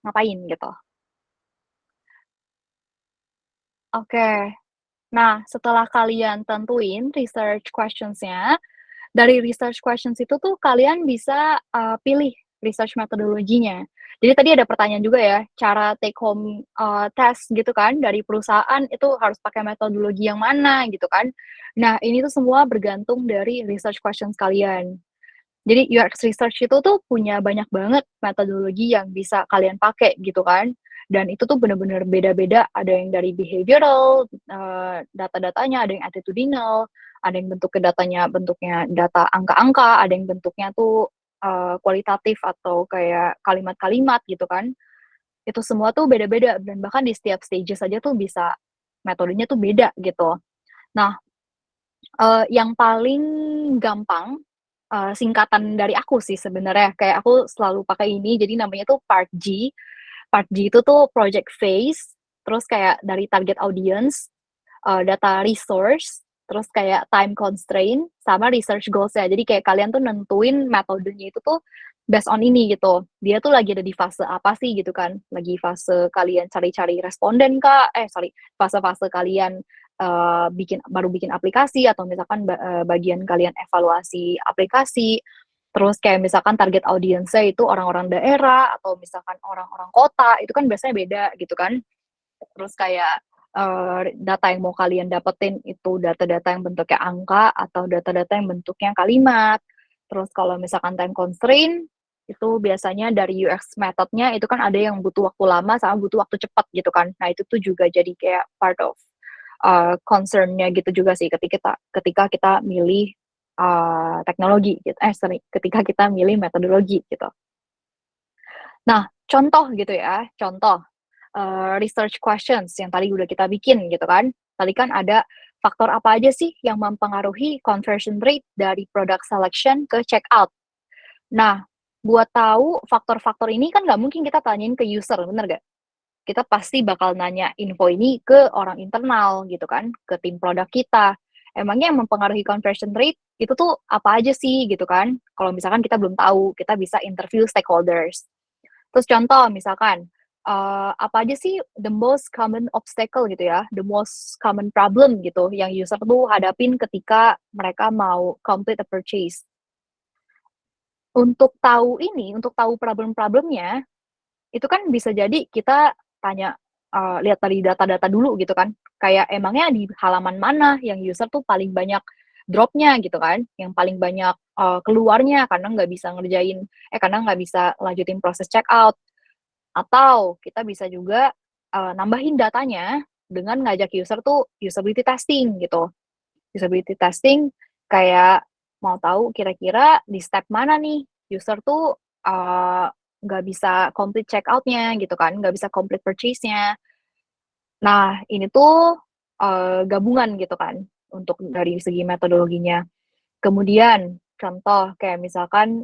ngapain gitu. Oke, nah setelah kalian tentuin research questions-nya, dari research questions itu tuh kalian bisa pilih research metodologinya. Jadi tadi ada pertanyaan juga ya, cara take home test gitu kan dari perusahaan itu harus pakai metodologi yang mana gitu kan. Nah, ini tuh semua bergantung dari research questions kalian. Jadi UX research itu tuh punya banyak banget metodologi yang bisa kalian pakai gitu kan. Dan itu tuh bener-bener beda-beda, ada yang dari behavioral, data-datanya, ada yang attitudinal, ada yang bentuknya data angka-angka, ada yang bentuknya tuh kualitatif atau kayak kalimat-kalimat gitu kan. Itu semua tuh beda-beda dan bahkan di setiap stages aja tuh bisa metodenya tuh beda gitu. Nah, yang paling gampang singkatan dari aku sih sebenarnya, kayak aku selalu pakai ini, jadi namanya tuh PART-G. PART-G itu tuh project phase, terus kayak dari target audience, data resource, terus kayak time constraint, sama research goals-nya. Jadi kayak kalian tuh nentuin metodenya itu tuh based on ini gitu. Dia tuh lagi ada di fase apa sih gitu kan? Lagi fase kalian cari-cari responden kah? Fase-fase kalian baru bikin aplikasi atau misalkan bagian kalian evaluasi aplikasi. Terus kayak misalkan target audiensnya itu orang-orang daerah atau misalkan orang-orang kota, itu kan biasanya beda gitu kan. Terus kayak data yang mau kalian dapetin itu data-data yang bentuknya angka atau data-data yang bentuknya kalimat. Terus kalau misalkan time constraint, itu biasanya dari UX methodnya itu kan ada yang butuh waktu lama sama butuh waktu cepat gitu kan. Nah itu tuh juga jadi kayak part of concern-nya gitu juga sih ketika kita milih teknologi gitu. Ketika kita milih metodologi gitu. Nah, contoh gitu ya, research questions yang tadi udah kita bikin gitu kan. Tadi kan ada faktor apa aja sih yang mempengaruhi conversion rate dari product selection ke checkout. Nah, buat tahu faktor-faktor ini kan nggak mungkin kita tanyain ke user, bener nggak? Kita pasti bakal nanya info ini ke orang internal gitu kan, ke tim produk kita. Emangnya yang mempengaruhi conversion rate itu tuh apa aja sih gitu kan? Kalau misalkan kita belum tahu, kita bisa interview stakeholders. Terus contoh misalkan, apa aja sih the most common obstacle gitu ya, the most common problem gitu yang user tuh hadapin ketika mereka mau complete a purchase. Untuk tahu problem-problemnya, itu kan bisa jadi kita tanya, lihat dari data-data dulu gitu kan. Kayak emangnya di halaman mana yang user tuh paling banyak drop-nya gitu kan, yang paling banyak keluarnya karena nggak bisa lanjutin proses checkout. Atau kita bisa juga nambahin datanya dengan ngajak user tuh usability testing gitu. Usability testing kayak mau tahu kira-kira di step mana nih user tuh nggak bisa complete checkout-nya gitu kan, nggak bisa complete purchase-nya. Nah, ini tuh gabungan gitu kan untuk dari segi metodologinya. Kemudian contoh kayak misalkan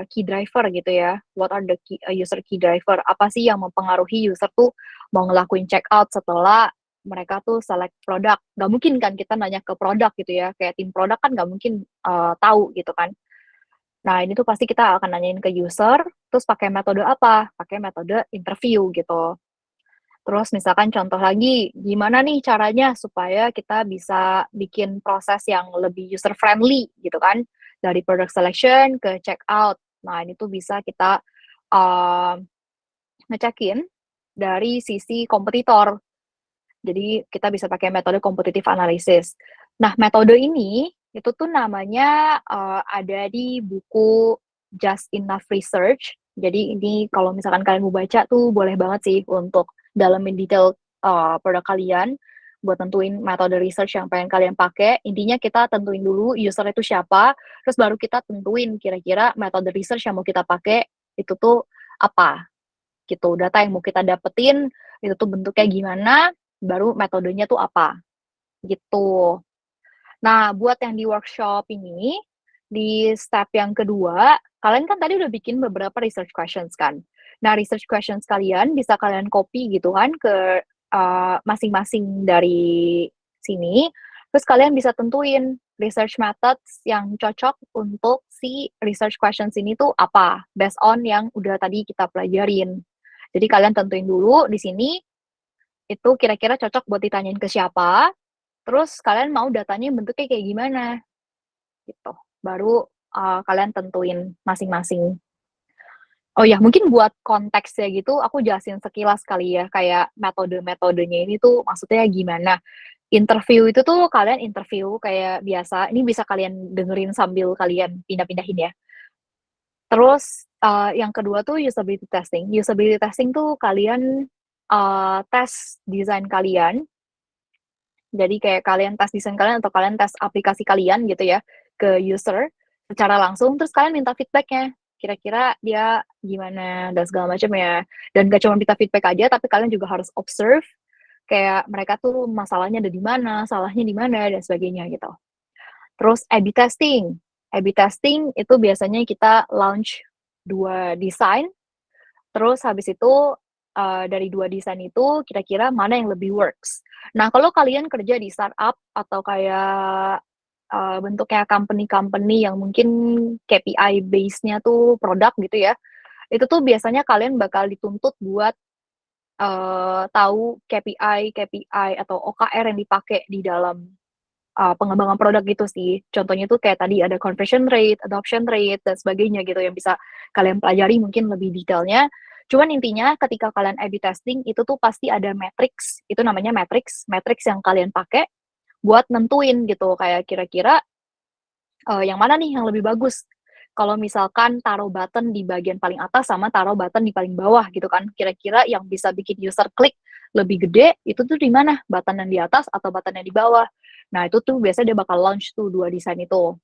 key driver gitu ya. What are the user key driver? Apa sih yang mempengaruhi user tuh mau ngelakuin checkout setelah mereka tuh select produk. Nggak mungkin kan kita nanya ke produk gitu ya. Kayak tim produk kan nggak mungkin tahu gitu kan. Nah, ini tuh pasti kita akan nanyain ke user, terus pakai metode apa? Pakai metode interview gitu. Terus misalkan contoh lagi, gimana nih caranya supaya kita bisa bikin proses yang lebih user friendly gitu kan, dari product selection ke checkout. Nah, ini tuh bisa kita ngecekin dari sisi kompetitor. Jadi kita bisa pakai metode competitive analysis. Nah, metode ini itu tuh namanya ada di buku Just Enough Research. Jadi ini kalau misalkan kalian mau baca tuh boleh banget sih untuk dalamin detail produk kalian buat tentuin metode research yang pengen kalian pakai. Intinya kita tentuin dulu user itu siapa, terus baru kita tentuin kira-kira metode research yang mau kita pakai itu tuh apa gitu. Data yang mau kita dapetin itu tuh bentuknya gimana, baru metodenya tuh apa gitu. Nah, buat yang di workshop ini, di step yang kedua, kalian kan tadi udah bikin beberapa research questions kan. Nah, research questions kalian bisa kalian copy gitu kan ke masing-masing dari sini. Terus kalian bisa tentuin research methods yang cocok untuk si research questions ini tuh apa, based on yang udah tadi kita pelajarin. Jadi kalian tentuin dulu di sini, itu kira-kira cocok buat ditanyain ke siapa, terus kalian mau datanya bentuknya kayak gimana, gitu. Baru kalian tentuin masing-masing. Oh ya, mungkin buat konteksnya gitu, aku jelasin sekilas kali ya, kayak metode-metodenya ini tuh maksudnya gimana. Interview itu tuh kalian interview kayak biasa, ini bisa kalian dengerin sambil kalian pindah-pindahin ya. Terus yang kedua tuh usability testing. Usability testing tuh kalian tes desain kalian. Jadi kayak kalian tes desain kalian atau kalian tes aplikasi kalian gitu ya ke user secara langsung, terus kalian minta feedbacknya. Kira-kira dia gimana dan segala macam ya. Dan gak cuma minta feedback aja, tapi kalian juga harus observe kayak mereka tuh masalahnya ada di mana, salahnya di mana dan sebagainya gitu. Terus A/B testing. A/B testing itu biasanya kita launch 2 desain, terus habis itu dari 2 desain itu kira-kira mana yang lebih works. Nah, kalau kalian kerja di startup atau kayak bentuknya company-company yang mungkin KPI base-nya tuh produk gitu ya, itu tuh biasanya kalian bakal dituntut buat tahu KPI atau OKR yang dipakai di dalam pengembangan produk gitu sih. Contohnya tuh kayak tadi ada conversion rate, adoption rate, dan sebagainya gitu yang bisa kalian pelajari mungkin lebih detailnya. Cuman intinya ketika kalian A/B testing itu tuh pasti ada matrix, itu namanya matrix yang kalian pakai buat nentuin gitu kayak kira-kira yang mana nih yang lebih bagus. Kalau misalkan taruh button di bagian paling atas sama taruh button di paling bawah gitu kan, kira-kira yang bisa bikin user klik lebih gede, itu tuh di mana? Button yang di atas atau button yang di bawah. Nah, itu tuh biasanya dia bakal launch tuh 2 desain itu.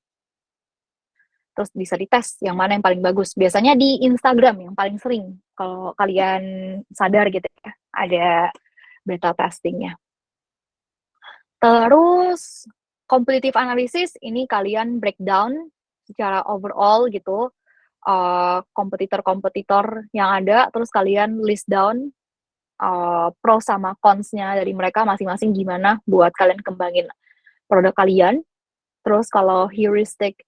Terus bisa dites yang mana yang paling bagus. Biasanya di Instagram yang paling sering, kalau kalian sadar gitu ya, ada beta testingnya. Terus competitive analysis ini kalian breakdown secara overall gitu, kompetitor-kompetitor yang ada, terus kalian list down pro sama cons-nya dari mereka masing-masing gimana buat kalian kembangin produk kalian. Terus kalau heuristic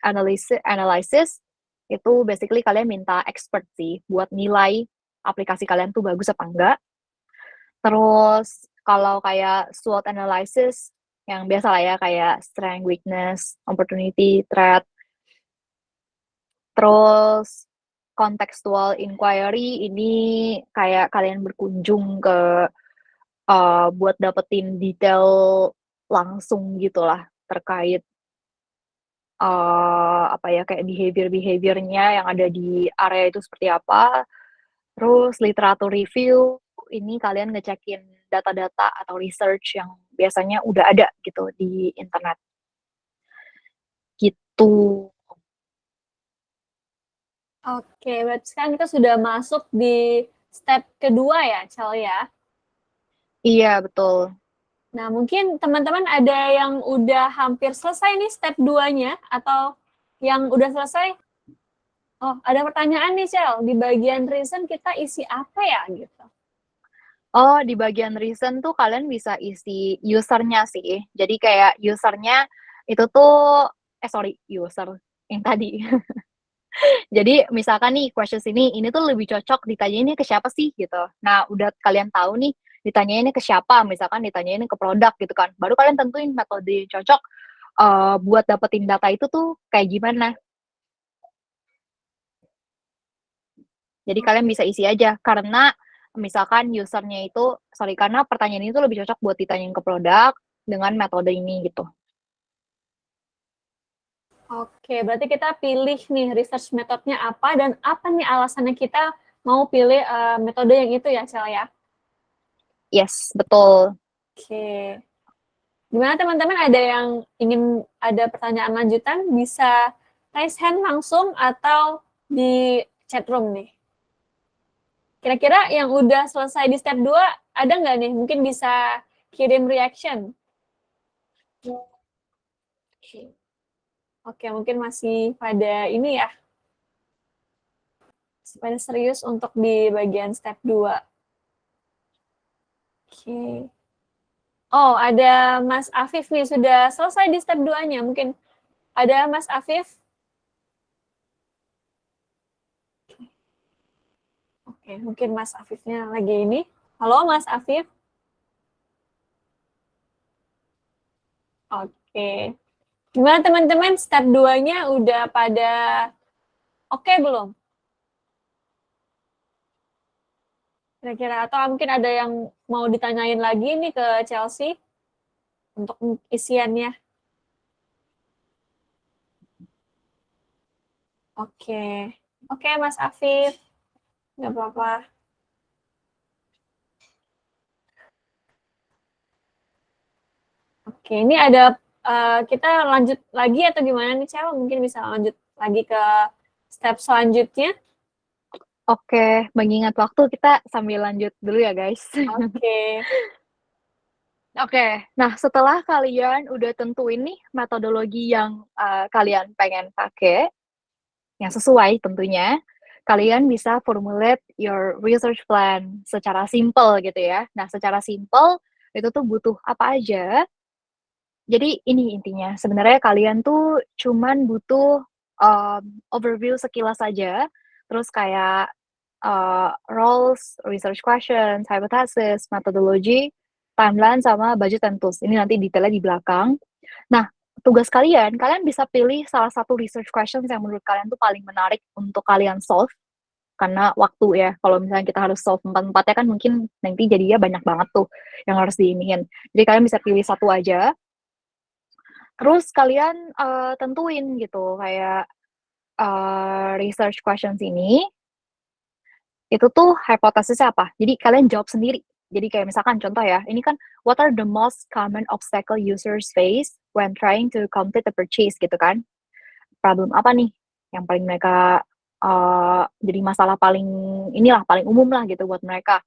analysis itu basically kalian minta expert sih buat nilai aplikasi kalian tuh bagus apa enggak. Terus kalau kayak SWOT analysis yang biasa lah ya, kayak strength, weakness, opportunity, threat. Terus contextual inquiry ini kayak kalian berkunjung ke buat dapetin detail langsung gitulah terkait apa ya, kayak behavior-nya yang ada di area itu seperti apa. Terus literatur review, ini kalian ngecekin data-data atau research yang biasanya udah ada gitu di internet. Gitu. Oke, berarti sekarang kita sudah masuk di step kedua ya, Chal ya? Iya, betul. Nah, mungkin teman-teman ada yang udah hampir selesai nih step 2-nya, atau yang udah selesai? Oh, ada pertanyaan nih, Chel. Di bagian reason kita isi apa ya, gitu? Oh, di bagian reason tuh kalian bisa isi user-nya sih. Jadi kayak user-nya itu tuh, user yang tadi. Jadi misalkan nih questions ini tuh lebih cocok ditanyainnya ke siapa sih gitu. Nah, udah kalian tahu nih ditanyainnya ke siapa, misalkan ditanyain ke produk gitu kan. Baru kalian tentuin metode yang cocok buat dapetin data itu tuh kayak gimana. Jadi kalian bisa isi aja karena misalkan usernya itu, karena pertanyaan itu lebih cocok buat ditanyain ke produk dengan metode ini gitu. Oke, berarti kita pilih nih research metodenya apa dan apa nih alasannya kita mau pilih metode yang itu ya, Chel ya? Yes, betul. Oke. Gimana teman-teman, ada yang ingin ada pertanyaan lanjutan, bisa raise hand langsung atau di chat room nih. Kira-kira yang udah selesai di step 2, ada nggak nih? Mungkin bisa kirim reaction. Oke, mungkin masih pada ini ya. Masih pada serius untuk di bagian step 2. Oke. Oh, ada Mas Afif nih, sudah selesai di step 2-nya. Mungkin ada Mas Afif? Oke, mungkin Mas Afifnya lagi ini. Halo, Mas Afif? Oke. Gimana teman-teman, step 2-nya udah pada oke belum? Kira-kira, atau mungkin ada yang mau ditanyain lagi nih ke Chelsea untuk isiannya? Oke. Oke, Mas Afif. Nggak apa-apa. Oke, ini ada kita lanjut lagi atau gimana nih, Cel? Mungkin bisa lanjut lagi ke step selanjutnya. Oke, mengingat waktu kita sambil lanjut dulu ya guys. Oke. Oke, nah setelah kalian udah tentuin nih metodologi yang kalian pengen pakai, yang sesuai tentunya, kalian bisa formulate your research plan secara simple gitu ya. Nah, secara simple itu tuh butuh apa aja. Jadi ini intinya, sebenarnya kalian tuh cuman butuh overview sekilas saja, terus kayak roles, research questions, hypothesis, methodology, timeline, sama budget and tools. Ini nanti detailnya di belakang. Nah, tugas kalian bisa pilih salah satu research questions yang menurut kalian tuh paling menarik untuk kalian solve, karena waktu ya. Kalau misalnya kita harus solve 4-4-nya kan mungkin nanti jadinya banyak banget tuh yang harus diiniin. Jadi kalian bisa pilih satu aja. Terus kalian tentuin gitu kayak research questions ini itu tuh hipotesisnya apa. Jadi kalian jawab sendiri. Jadi kayak misalkan contoh ya, ini kan what are the most common obstacle users face when trying to complete a purchase gitu kan. Problem apa nih yang paling mereka jadi masalah paling paling umum lah gitu buat mereka.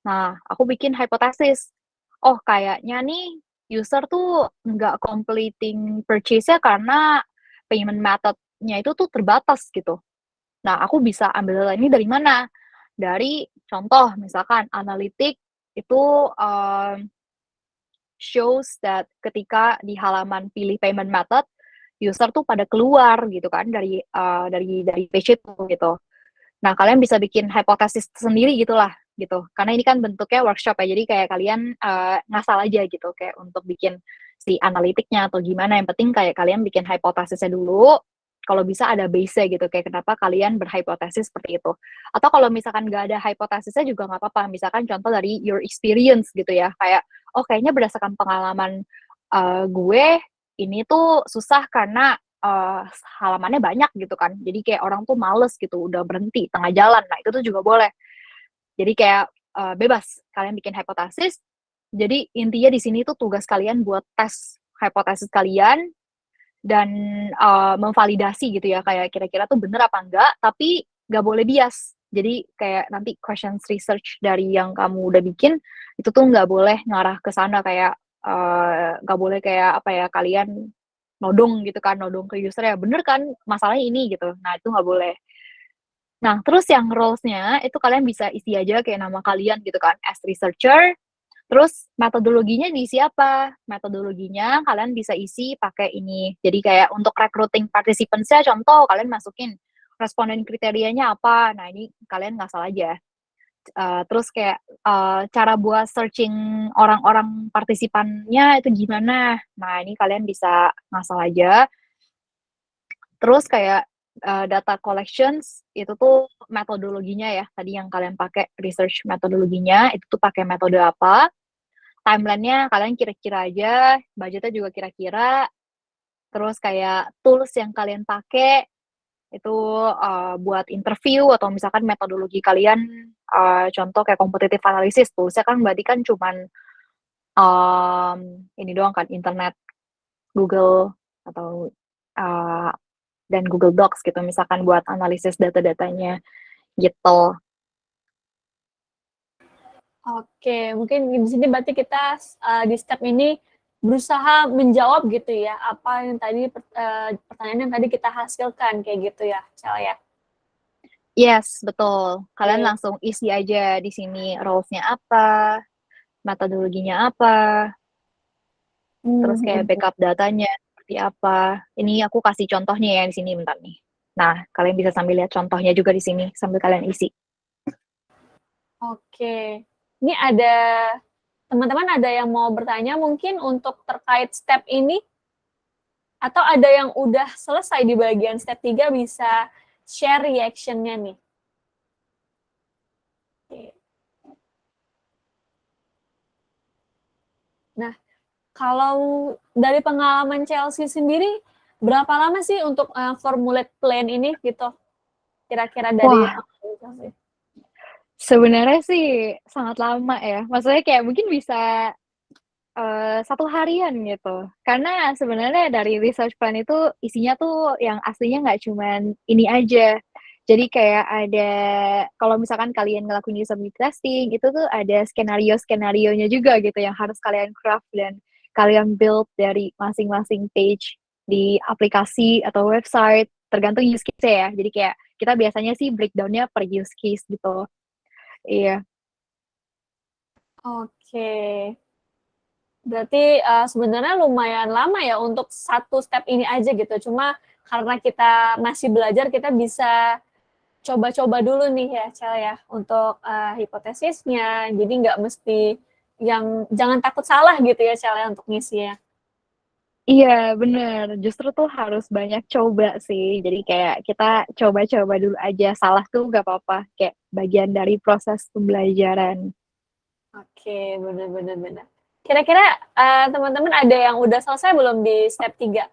Nah, aku bikin hipotesis. Oh, kayaknya nih user tuh nggak completing purchase-nya karena payment method-nya itu tuh terbatas gitu. Nah, aku bisa ambil ini dari mana? Dari contoh misalkan analitik itu shows that ketika di halaman pilih payment method, user tuh pada keluar gitu kan dari page itu gitu. Nah, kalian bisa bikin hipotesis sendiri gitulah gitu. Karena ini kan bentuknya workshop ya, jadi kayak kalian ngasal aja gitu kayak untuk bikin si analitiknya atau gimana. Yang penting kayak kalian bikin hipotesisnya dulu. Kalau bisa ada base-nya gitu, kayak kenapa kalian berhipotesis seperti itu. Atau kalau misalkan nggak ada hipotesisnya juga nggak apa-apa. Misalkan contoh dari your experience gitu ya, kayak oh kayaknya berdasarkan pengalaman gue ini tuh susah karena halamannya banyak gitu kan. Jadi kayak orang tuh males gitu, udah berhenti tengah jalan. Nah, itu tuh juga boleh. Jadi kayak bebas kalian bikin hipotesis. Jadi intinya di sini tuh tugas kalian buat tes hipotesis kalian dan memvalidasi gitu ya, kayak kira-kira tuh bener apa enggak, tapi nggak boleh bias. Jadi kayak nanti questions research dari yang kamu udah bikin itu tuh nggak boleh ngarah ke sana, kayak nggak boleh kayak apa ya, kalian nodong gitu kan, nodong ke user ya, bener kan masalahnya ini gitu. Nah, itu nggak boleh. Nah, terus yang roles-nya itu kalian bisa isi aja kayak nama kalian gitu kan, as researcher. Terus metodologinya diisi apa? Metodologinya kalian bisa isi pakai ini. Jadi kayak untuk recruiting participants-nya, contoh kalian masukin responden kriterianya apa. Nah, ini kalian ngasal aja. Terus kayak cara buat searching orang-orang partisipannya itu gimana. Nah, ini kalian bisa ngasal aja. Terus kayak data collections itu tuh metodologinya ya. Tadi yang kalian pakai research metodologinya itu tuh pakai metode apa? Timeline-nya kalian kira-kira aja, budgetnya juga kira-kira. Terus kayak tools yang kalian pakai itu buat interview atau misalkan metodologi kalian contoh kayak competitive analysis, toolsnya kan berarti kan cuman ini doang kan, internet, Google atau dan Google Docs gitu misalkan buat analisis data-datanya gitu. Oke, mungkin di sini berarti kita di step ini berusaha menjawab gitu ya, apa yang tadi pertanyaan yang tadi kita hasilkan kayak gitu ya, Cel ya? Yes, betul. Kalian Oke. langsung isi aja di sini roles-nya apa, metodologinya apa, terus kayak backup datanya seperti apa. Ini aku kasih contohnya ya di sini bentar nih. Nah, kalian bisa sambil lihat contohnya juga di sini sambil kalian isi. Oke. Ini ada teman-teman ada yang mau bertanya mungkin untuk terkait step ini? Atau ada yang udah selesai di bagian step 3 bisa share reaction-nya nih? Oke. Nah, kalau dari pengalaman Chelsea sendiri, berapa lama sih untuk formulate plan ini gitu? Kira-kira dari Wah, sebenarnya sih sangat lama ya. Maksudnya kayak mungkin bisa 1 harian gitu. Karena sebenarnya dari research plan itu isinya tuh yang aslinya nggak cuman ini aja. Jadi kayak ada, kalau misalkan kalian ngelakuin usability testing, itu tuh ada skenario-skenarionya juga gitu yang harus kalian craft dan kalian build dari masing-masing page di aplikasi atau website, tergantung use case-nya ya. Jadi kayak kita biasanya sih breakdown-nya per use case gitu. Iya. Oke. Berarti sebenarnya lumayan lama ya untuk satu step ini aja gitu. Cuma karena kita masih belajar, kita bisa coba-coba dulu nih ya, Cel ya, untuk hipotesisnya. Jadi nggak mesti jangan takut salah gitu ya, Cel ya, untuk ngisinya. Iya, bener. Justru tuh harus banyak coba sih. Jadi kayak kita coba-coba dulu aja. Salah tuh nggak apa-apa. Kayak bagian dari proses pembelajaran. Oke, benar-benar. Kira-kira teman-teman ada yang udah selesai belum di step 3?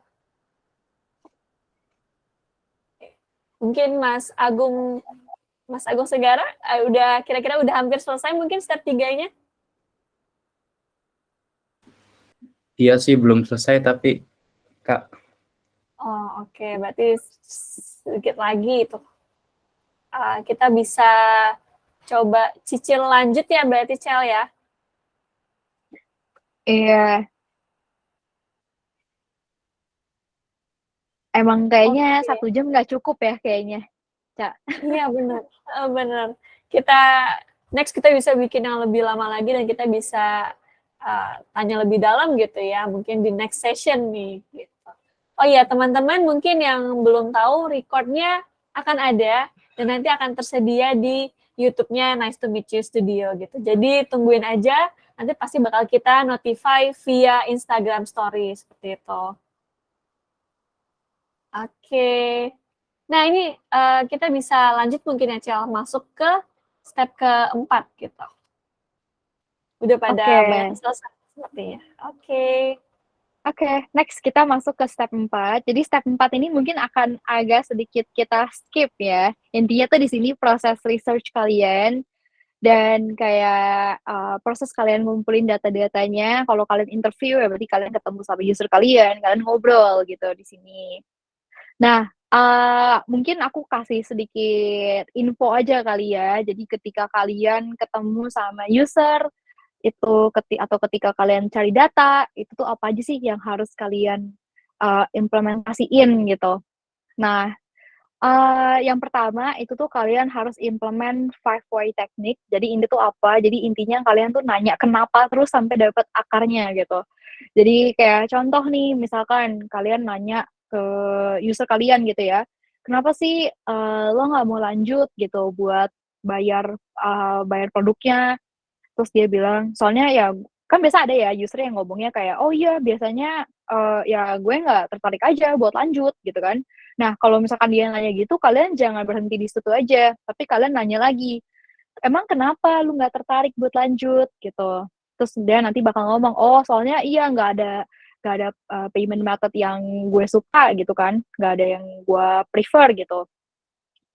Mungkin Mas Agung Segara kira-kira udah hampir selesai mungkin step 3-nya? Iya sih belum selesai tapi Kak. Oh, oke. Berarti sedikit lagi itu. Kita bisa coba cicil lanjut ya berarti Cel ya. Iya, emang kayaknya Oke. 1 jam nggak cukup ya kayaknya, Cak. Iya benar, benar. Kita next kita bisa bikin yang lebih lama lagi dan kita bisa tanya lebih dalam gitu ya, mungkin di next session nih. Gitu. Oh iya teman-teman mungkin yang belum tahu recordnya akan ada dan nanti akan tersedia di YouTube-nya Nice to Meet You Studio gitu. Jadi tungguin aja, nanti pasti bakal kita notify via Instagram Story seperti itu. Oke. Nah ini kita bisa lanjut mungkin ya Cel, masuk ke step keempat gitu. Udah pada Oke. banyak selesai sepertinya. Oke. Oke, next kita masuk ke step 4. Jadi step 4 ini mungkin akan agak sedikit kita skip ya. Intinya tuh di sini proses research kalian dan kayak proses kalian ngumpulin data-datanya. Kalau kalian interview ya berarti kalian ketemu sama user kalian ngobrol gitu di sini. Nah, mungkin aku kasih sedikit info aja kali ya. Jadi ketika kalian ketemu sama user itu atau ketika kalian cari data, itu tuh apa aja sih yang harus kalian implementasiin gitu. Nah, yang pertama itu tuh kalian harus implement 5 why technique. Jadi ini tuh apa? Jadi intinya kalian tuh nanya kenapa terus sampai dapat akarnya gitu. Jadi kayak contoh nih, misalkan kalian nanya ke user kalian gitu ya, kenapa sih lo nggak mau lanjut gitu buat bayar bayar produknya? Terus dia bilang, soalnya ya kan biasa ada ya user yang ngomongnya kayak, "Oh iya biasanya, ya gue nggak tertarik aja buat lanjut," gitu kan. Nah, kalau misalkan dia nanya gitu, kalian jangan berhenti di situ aja, tapi kalian nanya lagi, "Emang kenapa lu nggak tertarik buat lanjut?" Gitu. Terus dia nanti bakal ngomong, "Oh soalnya iya nggak ada, payment method yang gue suka," gitu kan, "nggak ada yang gue prefer," gitu.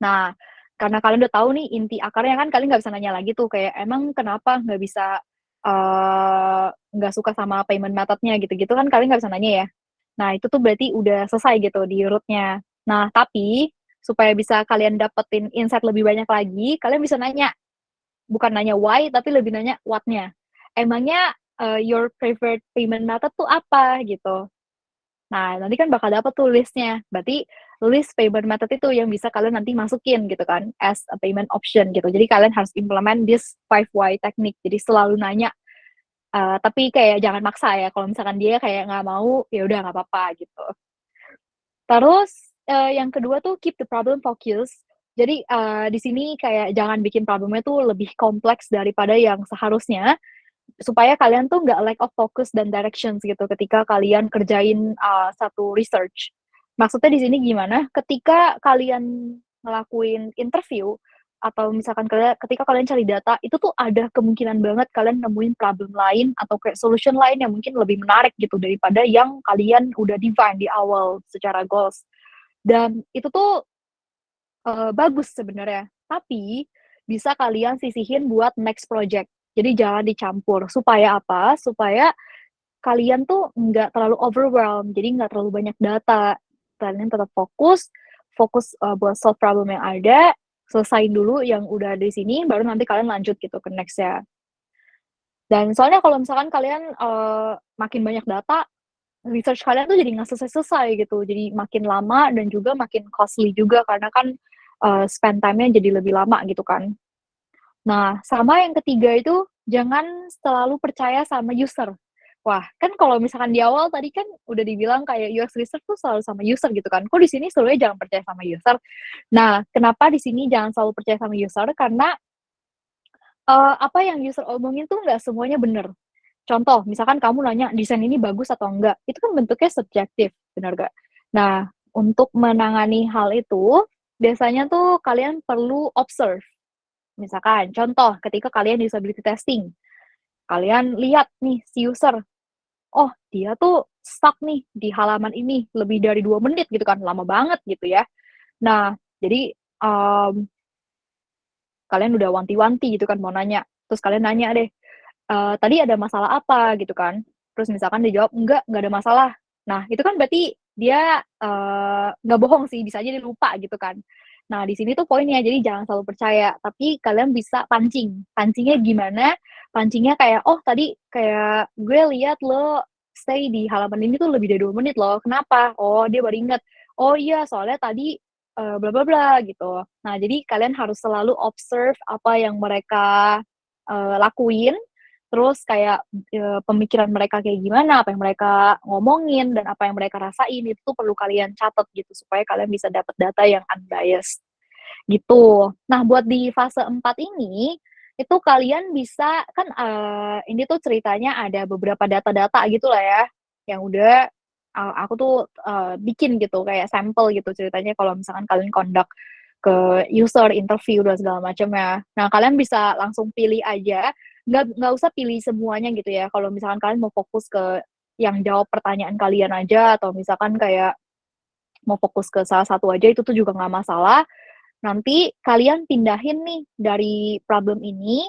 Nah, karena kalian udah tahu nih inti akarnya kan kalian nggak bisa nanya lagi tuh kayak, "Emang kenapa nggak bisa, nggak suka sama payment method-nya?" Gitu-gitu kan kalian nggak bisa nanya ya. Nah, itu tuh berarti udah selesai gitu di root-nya. Nah, tapi supaya bisa kalian dapetin insight lebih banyak lagi, kalian bisa nanya, bukan nanya why, tapi lebih nanya what-nya. Emangnya, your preferred payment method tuh apa? Gitu. Nah, nanti kan bakal dapet tuh list-nya. Berarti list payment method itu yang bisa kalian nanti masukin gitu kan, as a payment option gitu. Jadi kalian harus implement this 5 why technique. Jadi selalu nanya, tapi kayak jangan maksa ya, kalau misalkan dia kayak nggak mau, ya udah nggak apa-apa gitu. Terus, yang kedua tuh keep the problem focus. Jadi, di sini kayak jangan bikin problemnya tuh lebih kompleks daripada yang seharusnya, supaya kalian tuh nggak lack of focus dan directions gitu ketika kalian kerjain, satu research. Maksudnya di sini gimana, ketika kalian ngelakuin interview atau misalkan ketika kalian cari data, itu tuh ada kemungkinan banget kalian nemuin problem lain atau kayak solution lain yang mungkin lebih menarik gitu daripada yang kalian udah define di awal secara goals. Dan itu tuh bagus sebenarnya, tapi bisa kalian sisihin buat next project. Jadi jangan dicampur, supaya apa? Supaya kalian tuh nggak terlalu overwhelmed, jadi nggak terlalu banyak data. Kalian tetap fokus, buat solve problem yang ada, selesain dulu yang udah di sini, baru nanti kalian lanjut gitu ke next-nya. Dan soalnya kalau misalkan kalian, makin banyak data, research kalian tuh jadi nggak selesai-selesai gitu, jadi makin lama dan juga makin costly juga karena kan, spend time-nya jadi lebih lama gitu kan. Nah, sama yang ketiga itu jangan selalu percaya sama user. Wah, kan kalau misalkan di awal tadi kan udah dibilang kayak UX research tuh selalu sama user gitu kan. Kok di sini sebenarnya jangan percaya sama user? Nah, kenapa di sini jangan selalu percaya sama user? Karena, apa yang user omongin tuh nggak semuanya bener. Contoh, misalkan kamu nanya, "Desain ini bagus atau enggak?" Itu kan bentuknya subjektif, benar nggak? Nah, untuk menangani hal itu, biasanya tuh kalian perlu observe. Misalkan, contoh, ketika kalian usability testing, kalian lihat nih si user, oh dia tuh stuck nih di halaman ini lebih dari 2 menit gitu kan, lama banget gitu ya. Nah, jadi, kalian udah wanti-wanti gitu kan mau nanya, terus kalian nanya deh, "Tadi ada masalah apa?" Gitu kan. terus misalkan dia jawab, "Enggak ada masalah." Nah, itu kan berarti dia, nggak bohong sih, bisa aja dia lupa gitu kan. Nah, di sini tuh poinnya, jadi jangan selalu percaya, tapi kalian bisa pancing. Pancingnya gimana? Pancingnya kayak, "Oh, tadi kayak gue lihat lo stay di halaman ini tuh lebih dari 2 menit loh, kenapa?" Oh, dia baru inget, "Oh iya, soalnya tadi, bla bla bla," gitu. Nah, jadi kalian harus selalu observe apa yang mereka, lakuin, terus kayak, pemikiran mereka kayak gimana, apa yang mereka ngomongin, dan apa yang mereka rasain, itu tuh perlu kalian catat gitu, supaya kalian bisa dapat data yang unbiased, gitu. Nah, buat di fase 4 ini, itu kalian bisa kan, ini tuh ceritanya ada beberapa data-data gitulah ya, yang udah, aku tuh, bikin gitu, kayak sampel gitu ceritanya kalau misalkan kalian conduct ke user, interview, dan segala macamnya. Nah, kalian bisa langsung pilih aja, nggak usah pilih semuanya gitu ya, kalau misalkan kalian mau fokus ke yang jawab pertanyaan kalian aja, atau misalkan kayak mau fokus ke salah satu aja, itu tuh juga nggak masalah. Nanti kalian pindahin nih dari problem ini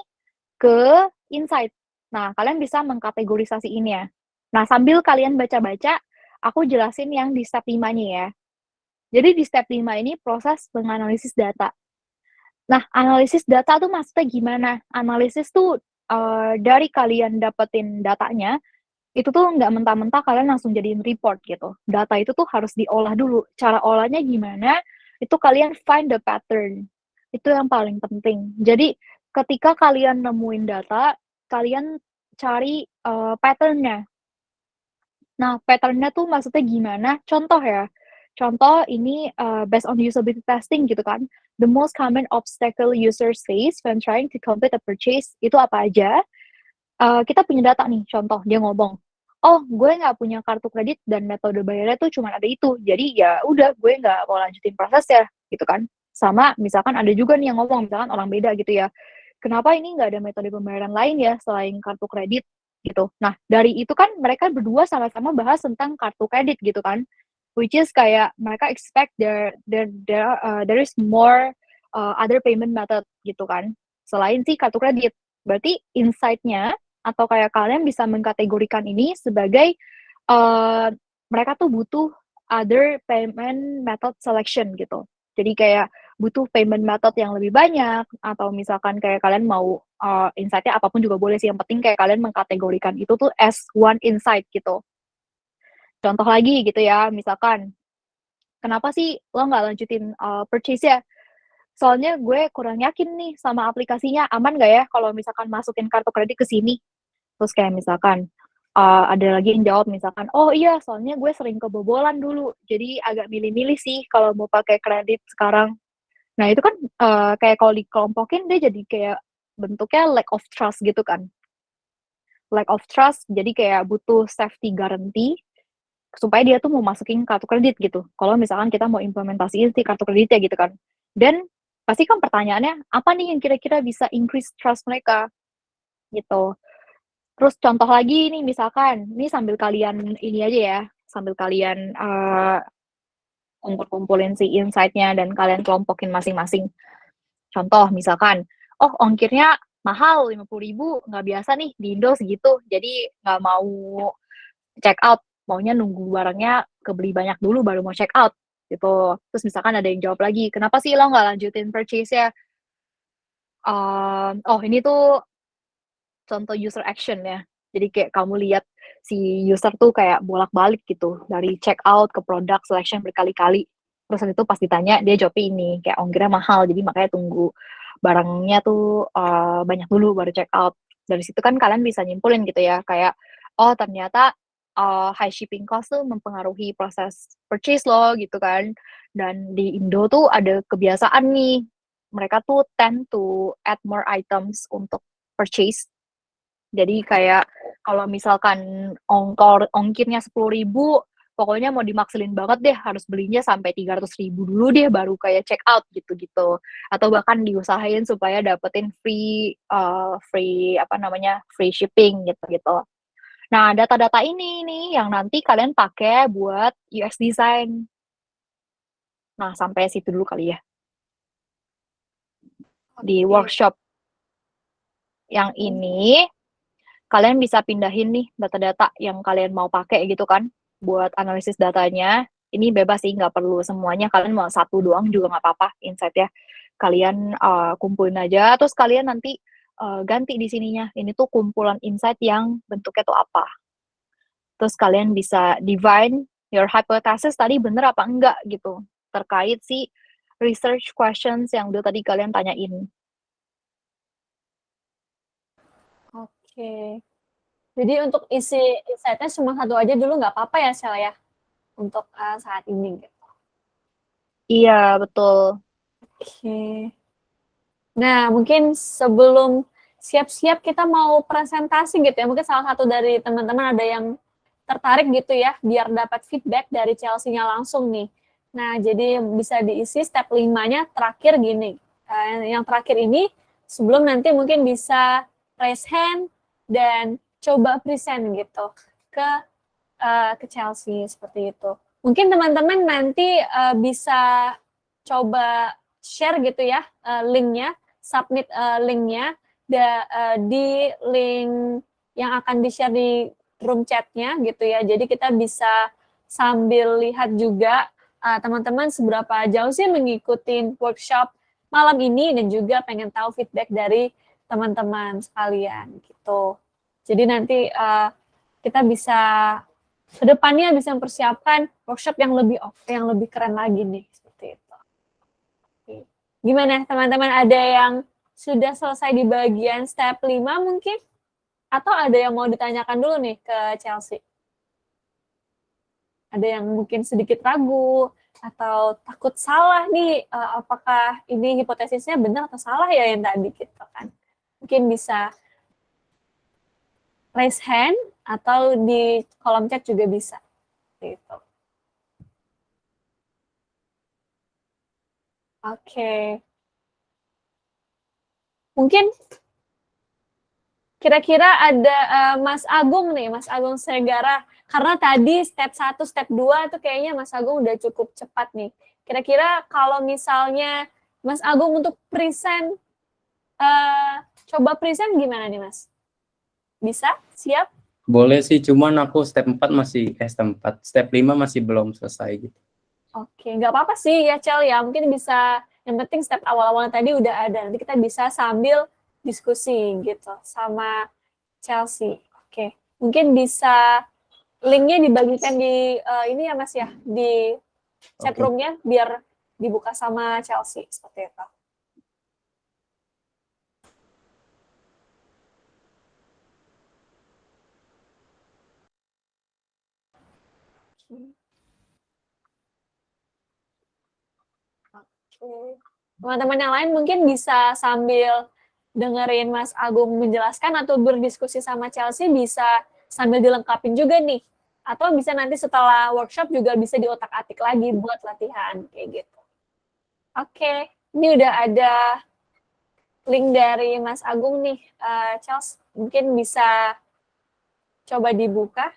ke insight. Nah, kalian bisa mengkategorisasiinnya. Nah, sambil kalian baca-baca, aku jelasin yang di step 5-nya ya. Jadi di step 5 ini proses menganalisis data. Nah, analisis data tuh maksudnya gimana? Analisis tuh, dari kalian dapetin datanya, itu tuh nggak mentah-mentah kalian langsung jadiin report gitu. Data itu tuh harus diolah dulu. Cara olahnya gimana, itu kalian find the pattern. Itu yang paling penting. Jadi, ketika kalian nemuin data, kalian cari, pattern-nya. Nah, pattern-nya tuh maksudnya gimana? Contoh ya, contoh ini, based on usability testing gitu kan, the most common obstacle users face when trying to complete a purchase itu apa aja? Kita punya data nih, contoh dia ngomong, "Oh, gue nggak punya kartu kredit dan metode bayarnya tuh cuma ada itu, jadi ya udah gue nggak mau lanjutin prosesnya," gitu kan. Sama misalkan ada juga nih yang ngomong, misalkan orang beda gitu ya, "Kenapa ini nggak ada metode pembayaran lain ya selain kartu kredit?" Gitu. Nah, dari itu kan mereka berdua sama-sama bahas tentang kartu kredit gitu kan, which is kayak mereka expect there is more, other payment method gitu kan, selain si kartu kredit. Berarti insight-nya atau kayak kalian bisa mengkategorikan ini sebagai, eee, mereka tuh butuh other payment method selection gitu. Jadi kayak butuh payment method yang lebih banyak, atau misalkan kayak kalian mau, insight-nya apapun juga boleh sih, yang penting kayak kalian mengkategorikan itu tuh as one insight gitu. Contoh lagi gitu ya, misalkan, "Kenapa sih lo nggak lanjutin, purchase-nya?" "Soalnya gue kurang yakin nih sama aplikasinya, aman nggak ya kalau misalkan masukin kartu kredit ke sini?" Terus kayak misalkan, ada lagi yang jawab misalkan, "Oh iya, soalnya gue sering kebobolan dulu, jadi agak milih-milih sih kalau mau pakai kredit sekarang." Nah itu kan, kayak kalau dikelompokin dia jadi kayak bentuknya lack of trust gitu kan. Lack of trust, jadi kayak butuh safety guarantee, supaya dia tuh mau masukin kartu kredit gitu, kalau misalkan kita mau implementasiin si kartu kreditnya gitu kan. Dan pasti kan pertanyaannya, apa nih yang kira-kira bisa increase trust mereka, gitu. Terus contoh lagi nih misalkan, ini sambil kalian ini aja ya, sambil kalian, kumpul-kumpulin si insight-nya dan kalian kelompokin masing-masing. Contoh misalkan, "Oh, ongkirnya mahal 50.000, nggak biasa nih di Indo segitu, jadi nggak mau check out, maunya nunggu barangnya kebeli banyak dulu baru mau check out," gitu. Terus misalkan ada yang jawab lagi, "Kenapa sih lo nggak lanjutin purchase-nya?" Oh ini tuh contoh user action ya. Jadi kayak kamu lihat si user tuh kayak bolak-balik gitu, dari check out ke product selection berkali-kali. Terus habis itu pas ditanya dia jawab ini, kayak ongkirnya mahal, jadi makanya tunggu barangnya tuh, banyak dulu baru check out. Dari situ kan kalian bisa nyimpulin gitu ya, kayak, oh ternyata, high shipping cost tuh mempengaruhi proses purchase loh gitu kan. Dan di Indo tuh ada kebiasaan nih, mereka tuh tend to add more items untuk purchase. Jadi kayak kalau misalkan ongkirnya 10.000, pokoknya mau dimaksilin banget deh, harus belinya sampai 300.000 dulu deh, baru kayak check out gitu-gitu. Atau bahkan diusahain supaya dapetin free apa namanya, free shipping gitu-gitu. Nah, data-data ini nih yang nanti kalian pakai buat UX design. Nah, sampai situ dulu kali ya, di Oke. workshop yang ini. kalian bisa pindahin nih data-data yang kalian mau pakai gitu kan, buat analisis datanya. Ini bebas sih, nggak perlu semuanya. Kalian mau satu doang juga nggak apa-apa insight-nya. Kalian kumpulin aja, terus kalian nanti ganti di sininya. Ini tuh kumpulan insight yang bentuknya tuh apa. Terus kalian bisa divine your hypothesis tadi bener apa enggak gitu, terkait si research questions yang udah tadi kalian tanyain. Oke. Jadi untuk isi insight-nya cuma satu aja dulu nggak apa-apa ya, Sel, ya? Untuk saat ini gitu. Iya, betul. Oke. Nah, mungkin sebelum siap-siap kita mau presentasi gitu ya, mungkin salah satu dari teman-teman ada yang tertarik gitu ya, biar dapat feedback dari Chelsea-nya langsung nih. Nah, jadi bisa diisi step 5-nya terakhir gini. Yang terakhir ini, sebelum nanti mungkin bisa raise hand dan coba present gitu ke Chelsea seperti itu. Mungkin teman-teman nanti bisa coba share gitu ya linknya, submit linknya di link yang akan di-share di room chat-nya gitu ya. Jadi kita bisa sambil lihat juga teman-teman seberapa jauh sih mengikuti workshop malam ini dan juga pengen tahu feedback dari teman-teman sekalian gitu. Jadi nanti kita bisa kedepannya bisa mempersiapkan workshop yang lebih keren lagi nih seperti itu. Gimana teman-teman, ada yang sudah selesai di bagian step 5 mungkin? Atau ada yang mau ditanyakan dulu nih ke Chelsea? Ada yang mungkin sedikit ragu atau takut salah nih, apakah ini hipotesisnya benar atau salah ya yang tadi gitu kan? Mungkin bisa raise hand atau di kolom chat juga bisa. Gitu. Oke. Mungkin kira-kira ada Mas Agung nih, Mas Agung Segara. Karena tadi step 1, step 2 itu kayaknya Mas Agung udah cukup cepat nih. Kira-kira kalau misalnya Mas Agung untuk present, coba present gimana nih Mas? Bisa? Siap? Boleh sih, cuman aku step 5 masih belum selesai gitu. Oke, nggak apa-apa sih ya Cel ya, mungkin bisa, yang penting step awal-awal tadi udah ada, nanti kita bisa sambil diskusi gitu sama Chelsea. Oke, mungkin bisa linknya dibagikan di ini ya Mas ya, di chat roomnya biar dibuka sama Chelsea seperti itu. Oke. Teman-teman yang lain mungkin bisa sambil dengerin Mas Agung menjelaskan atau berdiskusi sama Chelsea, bisa sambil dilengkapin juga nih. Atau bisa nanti setelah workshop juga bisa diotak-atik lagi buat latihan, kayak gitu. Oke, ini udah ada link dari Mas Agung nih, Chelsea. Mungkin bisa coba dibuka,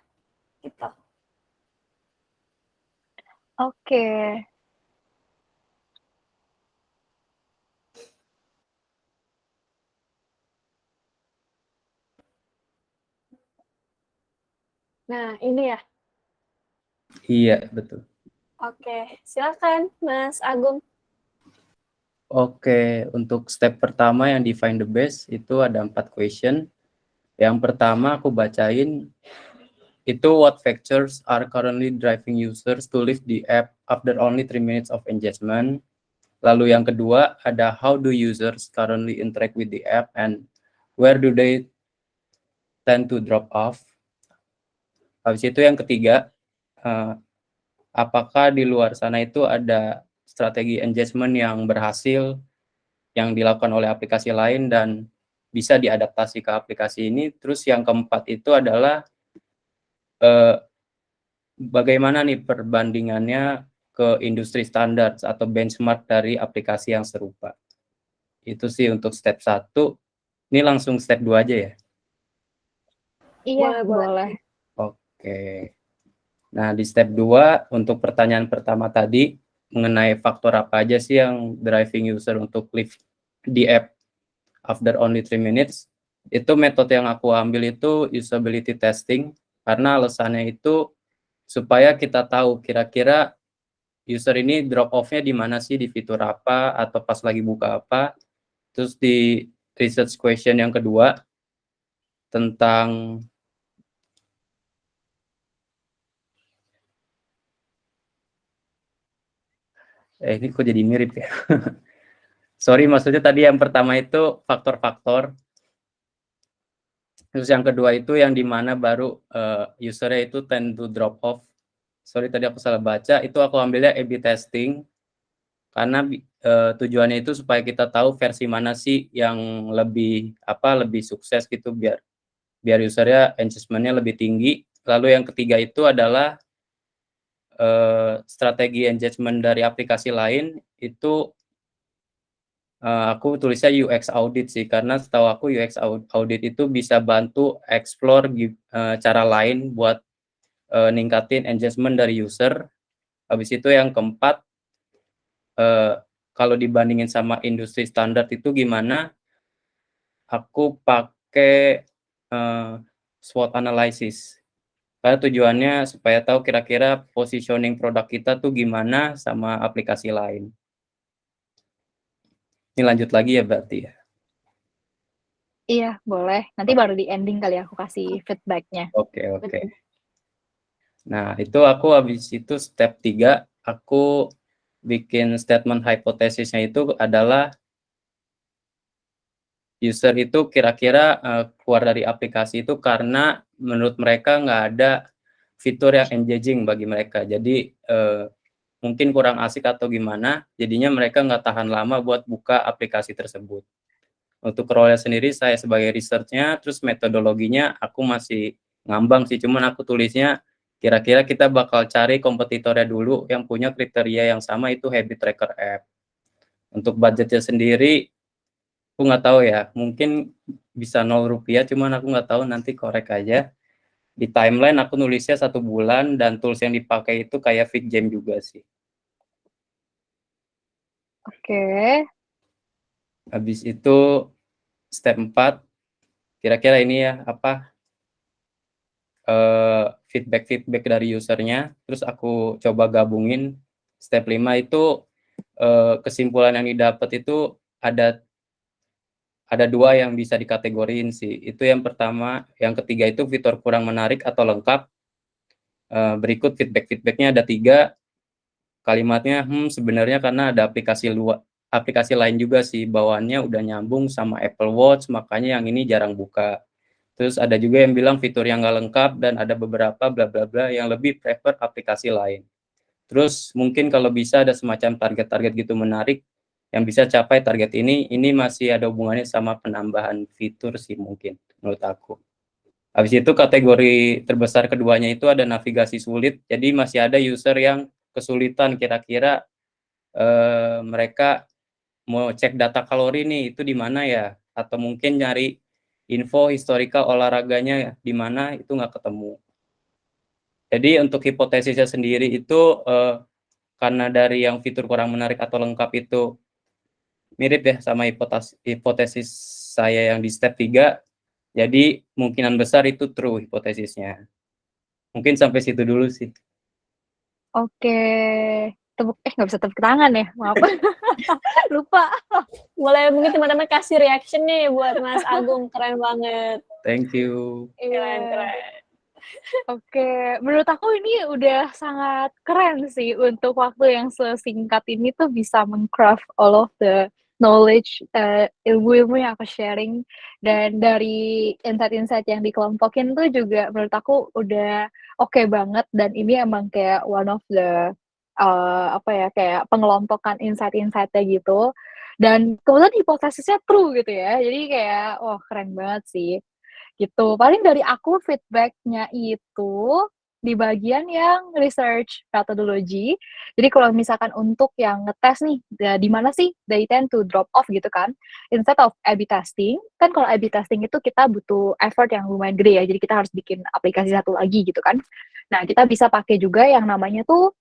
gitu. Oke. Nah, ini ya. Iya, betul. Oke, silakan Mas Agung. Oke, untuk step pertama yang define the best itu ada 4 question. Yang pertama aku bacain itu what factors are currently driving users to leave the app after only 3 minutes of engagement. Lalu yang kedua ada how do users currently interact with the app and where do they tend to drop off. Habis itu yang ketiga, apakah di luar sana itu ada strategi engagement yang berhasil yang dilakukan oleh aplikasi lain dan bisa diadaptasi ke aplikasi ini. Terus yang keempat itu adalah bagaimana nih perbandingannya ke industri standar atau benchmark dari aplikasi yang serupa. Itu sih untuk step 1. Ini langsung step 2 aja ya? Iya, boleh. Oke. Nah, di step 2 untuk pertanyaan pertama tadi mengenai faktor apa aja sih yang driving user untuk leave the app after only 3 minutes. Itu metode yang aku ambil itu usability testing, karena alasannya itu supaya kita tahu kira-kira user ini drop off-nya di mana sih, di fitur apa, atau pas lagi buka apa. Terus di research question yang kedua tentang ini kok jadi mirip ya. Sorry, maksudnya tadi yang pertama itu faktor-faktor. Terus yang kedua itu yang di mana baru usernya itu tend to drop off. Sorry, tadi aku salah baca. Itu aku ambilnya A/B testing karena tujuannya itu supaya kita tahu versi mana sih yang lebih sukses gitu, biar usernya engagement-nya lebih tinggi. Lalu yang ketiga itu adalah strategi engagement dari aplikasi lain. Itu aku tulisnya UX audit sih, karena setahu aku UX audit itu bisa bantu explore cara lain buat ningkatin engagement dari user. Habis itu yang keempat, kalau dibandingin sama industri standar itu gimana, aku pakai SWOT analysis. Karena tujuannya supaya tahu kira-kira positioning produk kita tuh gimana sama aplikasi lain. Ini lanjut lagi ya berarti ya? Iya, boleh. Nanti baru di ending kali aku kasih feedback-nya. Oke. Nah, itu aku habis itu step 3, aku bikin statement hipotesisnya itu adalah user itu kira-kira keluar dari aplikasi itu karena menurut mereka nggak ada fitur yang engaging bagi mereka. Jadi mungkin kurang asik atau gimana, jadinya mereka nggak tahan lama buat buka aplikasi tersebut. Untuk role sendiri saya sebagai research-nya, terus metodologinya aku masih ngambang sih, cuman aku tulisnya kira-kira kita bakal cari kompetitornya dulu yang punya kriteria yang sama, itu habit tracker app. Untuk budgetnya sendiri, aku nggak tahu ya, mungkin bisa Rp0, cuman aku nggak tahu, nanti korek aja. Di timeline aku nulisnya 1 bulan, dan tools yang dipakai itu kayak FigJam juga sih. Oke. Habis itu step 4, kira-kira ini ya, feedback dari usernya, terus aku coba gabungin. Step 5 itu kesimpulan yang didapat itu ada 2 yang bisa dikategoriin sih. Itu yang pertama, yang ketiga itu fitur kurang menarik atau lengkap. Berikut feedback-nya ada 3. Kalimatnya, sebenarnya karena ada aplikasi lain juga sih, bawaannya udah nyambung sama Apple Watch, makanya yang ini jarang buka. Terus ada juga yang bilang fitur yang nggak lengkap, dan ada beberapa bla bla bla yang lebih prefer aplikasi lain. Terus mungkin kalau bisa ada semacam target-target gitu menarik yang bisa capai target ini masih ada hubungannya sama penambahan fitur sih mungkin menurut aku. Habis itu kategori terbesar keduanya itu ada navigasi sulit, jadi masih ada user yang kesulitan kira-kira mereka mau cek data kalori nih, itu di mana ya? Atau mungkin nyari info historical olahraganya di mana, itu nggak ketemu. Jadi untuk hipotesisnya sendiri itu karena dari yang fitur kurang menarik atau lengkap itu mirip ya sama hipotesis saya yang di step 3, jadi kemungkinan besar itu true hipotesisnya. Mungkin sampai situ dulu sih. Oke. Nggak bisa tepuk tangan ya, maaf. Lupa. Boleh mungkin teman-teman kasih reaction nih buat Mas Agung, keren banget. Thank you. Keren. Oke, menurut aku ini udah sangat keren sih untuk waktu yang sesingkat ini tuh bisa meng-craft all of the knowledge, ilmu-ilmu yang aku sharing, dan dari insight-insight yang dikelompokin tuh juga menurut aku udah oke banget, dan ini emang kayak one of the kayak pengelompokan insight-insight-nya gitu, dan kebetulan hipotesisnya true gitu ya, jadi kayak wah keren banget sih. Gitu. Paling dari aku feedback-nya itu di bagian yang research methodology. Jadi kalau misalkan untuk yang ngetes nih, di mana sih they tend to drop off gitu kan, instead of A/B testing, kan kalau A/B testing itu kita butuh effort yang lumayan gede ya, jadi kita harus bikin aplikasi satu lagi gitu kan. Nah, kita bisa pakai juga yang namanya tuh,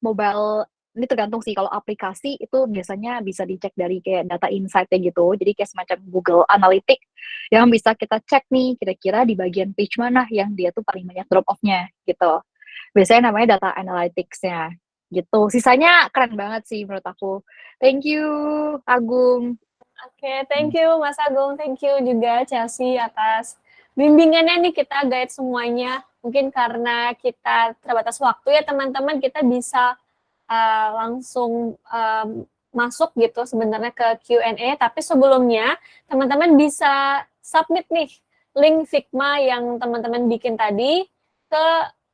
mobile ini tergantung sih, kalau aplikasi itu biasanya bisa dicek dari kayak data insight-nya gitu. Jadi kayak semacam Google Analytics yang bisa kita cek nih kira-kira di bagian page mana yang dia tuh paling banyak drop off-nya gitu. Biasanya namanya data analytics-nya gitu. Sisanya keren banget sih menurut aku. Thank you, Agung. Oke, thank you Mas Agung, thank you juga Chelsea atas bimbingannya nih, kita guide semuanya. Mungkin karena kita terbatas waktu ya teman-teman, kita bisa langsung masuk gitu sebenarnya ke Q&A, tapi sebelumnya teman-teman bisa submit nih link Figma yang teman-teman bikin tadi ke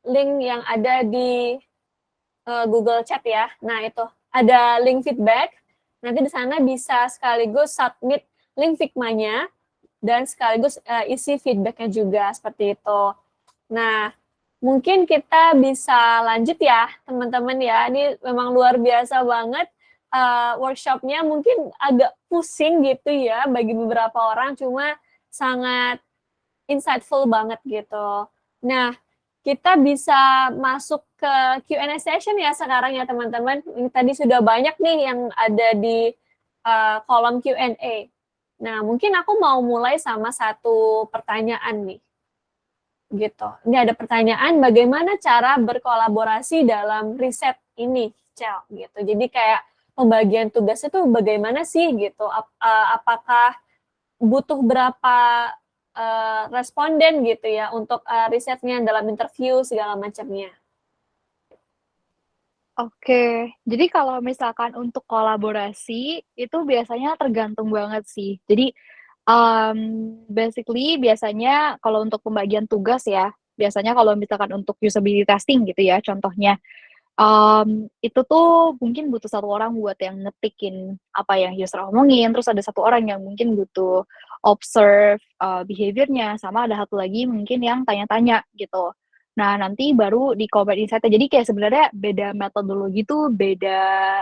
link yang ada di Google Chat ya. Nah, itu ada link feedback. Nanti di sana bisa sekaligus submit link Figma-nya dan sekaligus isi feedback-nya juga seperti itu. Nah, mungkin kita bisa lanjut ya, teman-teman ya. Ini memang luar biasa banget workshop-nya. Mungkin agak pusing gitu ya bagi beberapa orang, cuma sangat insightful banget gitu. Nah, kita bisa masuk ke Q&A session ya sekarang ya teman-teman. Tadi sudah banyak nih yang ada di kolom Q&A. Nah, mungkin aku mau mulai sama satu pertanyaan nih. Gitu. Ini ada pertanyaan, bagaimana cara berkolaborasi dalam riset ini, Cel? Gitu. Jadi kayak pembagian tugas itu bagaimana sih gitu? Apakah butuh berapa responden gitu ya untuk risetnya dalam interview segala macamnya? Oke, jadi kalau misalkan untuk kolaborasi, itu biasanya tergantung banget sih. Jadi, basically biasanya kalau untuk pembagian tugas ya, biasanya kalau misalkan untuk usability testing gitu ya contohnya, itu tuh mungkin butuh satu orang buat yang ngetikin apa yang user omongin, terus ada satu orang yang mungkin butuh observe, behavior-nya, sama ada satu lagi mungkin yang tanya-tanya gitu. Nah, nanti baru di comment insight-nya. Jadi kayak sebenarnya beda metodologi tuh beda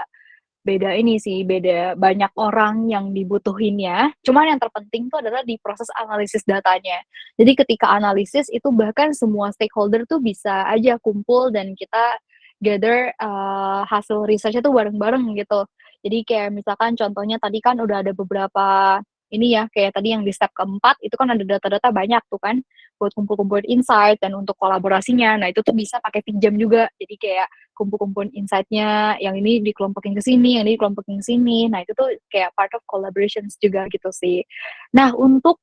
beda ini sih, beda banyak orang yang dibutuhinnya, cuman yang terpenting tuh adalah di proses analisis datanya. Jadi ketika analisis itu bahkan semua stakeholder tuh bisa aja kumpul dan kita gather, hasil research-nya tuh bareng-bareng gitu. Jadi kayak misalkan contohnya tadi kan udah ada beberapa ini ya, kayak tadi yang di step keempat itu kan ada data-data banyak tuh kan, buat kumpul-kumpulin insight dan untuk kolaborasinya. Nah itu tuh bisa pakai pinjam juga. Jadi kayak kumpul-kumpulin insight-nya, yang ini dikelompokin ke sini, yang ini dikelompokin ke sini. Nah, itu tuh kayak part of collaborations juga gitu sih. Nah, untuk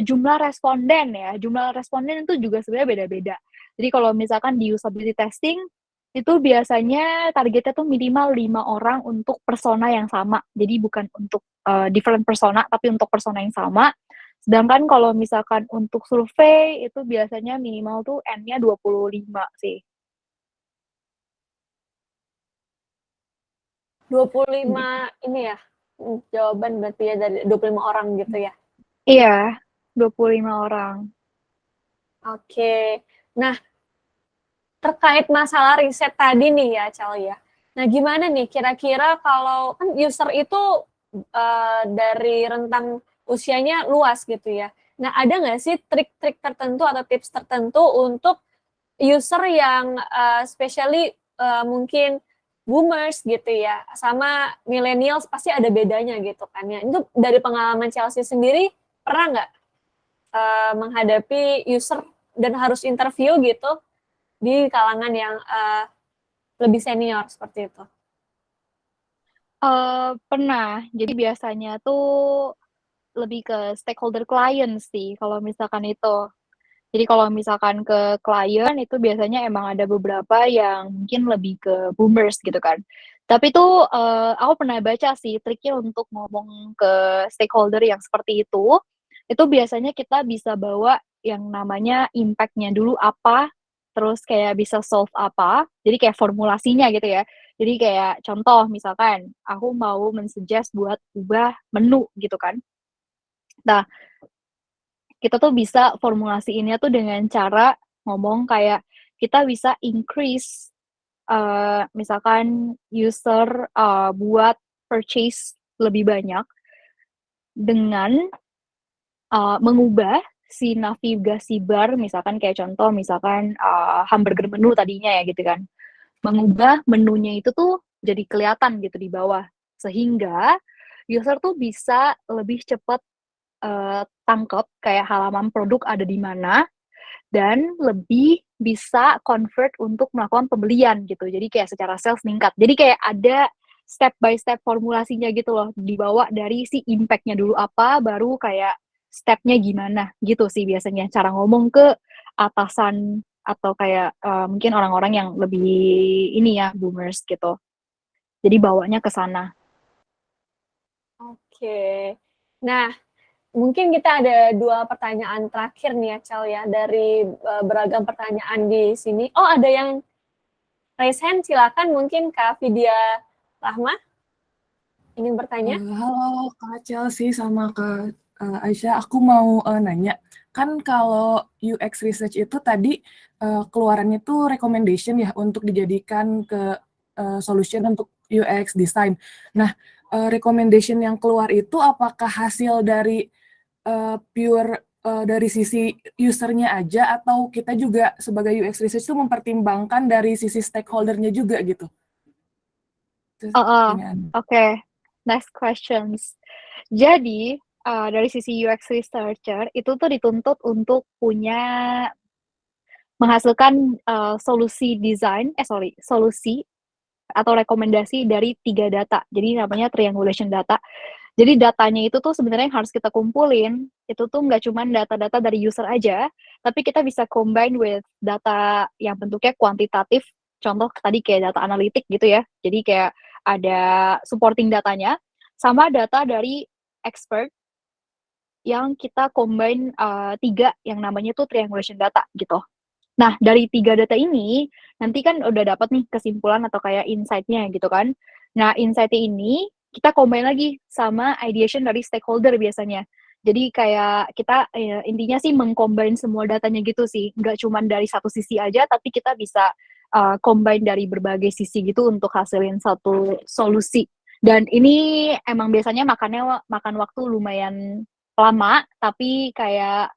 jumlah responden ya, jumlah responden itu juga sebenarnya beda-beda. Jadi kalau misalkan di usability testing, itu biasanya targetnya tuh minimal 5 orang untuk persona yang sama. Jadi bukan untuk different persona, tapi untuk persona yang sama. Sedangkan kalau misalkan untuk survei, itu biasanya minimal tuh N-nya 25 sih. 25 ini ya, jawaban berarti ya dari 25 orang gitu ya? Iya, 25 orang. Oke. Nah, terkait masalah riset tadi nih ya, Cel ya. Nah, gimana nih kira-kira kalau kan user itu dari rentang usianya luas gitu ya. Nah, ada nggak sih trik-trik tertentu atau tips tertentu untuk user yang especially mungkin boomers gitu ya, sama millennials pasti ada bedanya gitu kan ya. Itu dari pengalaman Chelsea sendiri pernah nggak menghadapi user dan harus interview gitu di kalangan yang lebih senior seperti itu? Pernah. Jadi biasanya tuh lebih ke stakeholder client sih kalau misalkan itu. Jadi kalau misalkan ke klien itu biasanya emang ada beberapa yang mungkin lebih ke boomers gitu kan. Tapi tuh, aku pernah baca sih triknya untuk ngomong ke stakeholder yang seperti itu biasanya kita bisa bawa yang namanya impact-nya dulu apa, terus kayak bisa solve apa, jadi kayak formulasinya gitu ya. Jadi kayak contoh misalkan, aku mau men-suggest buat ubah menu gitu kan. Nah, kita tuh bisa formulasiinnya tuh dengan cara ngomong kayak, kita bisa increase, misalkan user, buat purchase lebih banyak dengan, mengubah si navigasi bar, misalkan kayak contoh misalkan, hamburger menu tadinya ya gitu kan. Mengubah menunya itu tuh jadi kelihatan gitu di bawah. Sehingga user tuh bisa lebih cepat tangkep kayak halaman produk ada di mana dan lebih bisa convert untuk melakukan pembelian gitu. Jadi kayak secara sales meningkat. Jadi kayak ada step by step formulasinya gitu loh. Dibawa dari si impact-nya dulu apa, baru kayak step-nya gimana gitu sih biasanya. Cara ngomong ke atasan atau kayak mungkin orang-orang yang lebih ini ya, boomers gitu. Jadi bawanya ke sana. Oke. Nah, mungkin kita ada 2 pertanyaan terakhir nih ya, Chal ya, dari beragam pertanyaan di sini. Oh, ada yang raise hand, silakan mungkin Kak Vidya Rahma ingin bertanya. Halo Kak Chelsea sama Kak Aisyah, aku mau nanya, kan kalau UX research itu tadi keluarannya tuh recommendation ya untuk dijadikan ke solution untuk UX design. Nah, recommendation yang keluar itu apakah hasil dari pure dari sisi usernya aja atau kita juga sebagai UX research itu mempertimbangkan dari sisi stakeholder-nya juga gitu? Itu pertanyaan. Oke. Next questions. Jadi, dari sisi UX researcher itu tuh dituntut untuk menghasilkan solusi atau rekomendasi dari 3 data. Jadi namanya triangulation data. Jadi datanya itu tuh sebenarnya yang harus kita kumpulin, itu tuh nggak cuma data-data dari user aja, tapi kita bisa combine with data yang bentuknya kuantitatif, contoh tadi kayak data analitik gitu ya. Jadi kayak ada supporting datanya, sama data dari expert yang kita combine 3 yang namanya tuh triangulation data gitu. Nah, dari 3 data ini, nanti kan udah dapat nih kesimpulan atau kayak insight-nya gitu kan. Nah, insight-nya ini kita combine lagi sama ideation dari stakeholder biasanya. Jadi kayak kita intinya sih meng-combine semua datanya gitu sih. Nggak cuma dari satu sisi aja, tapi kita bisa combine dari berbagai sisi gitu untuk hasilin satu solusi. Dan ini emang biasanya makan waktu lumayan lama, tapi kayak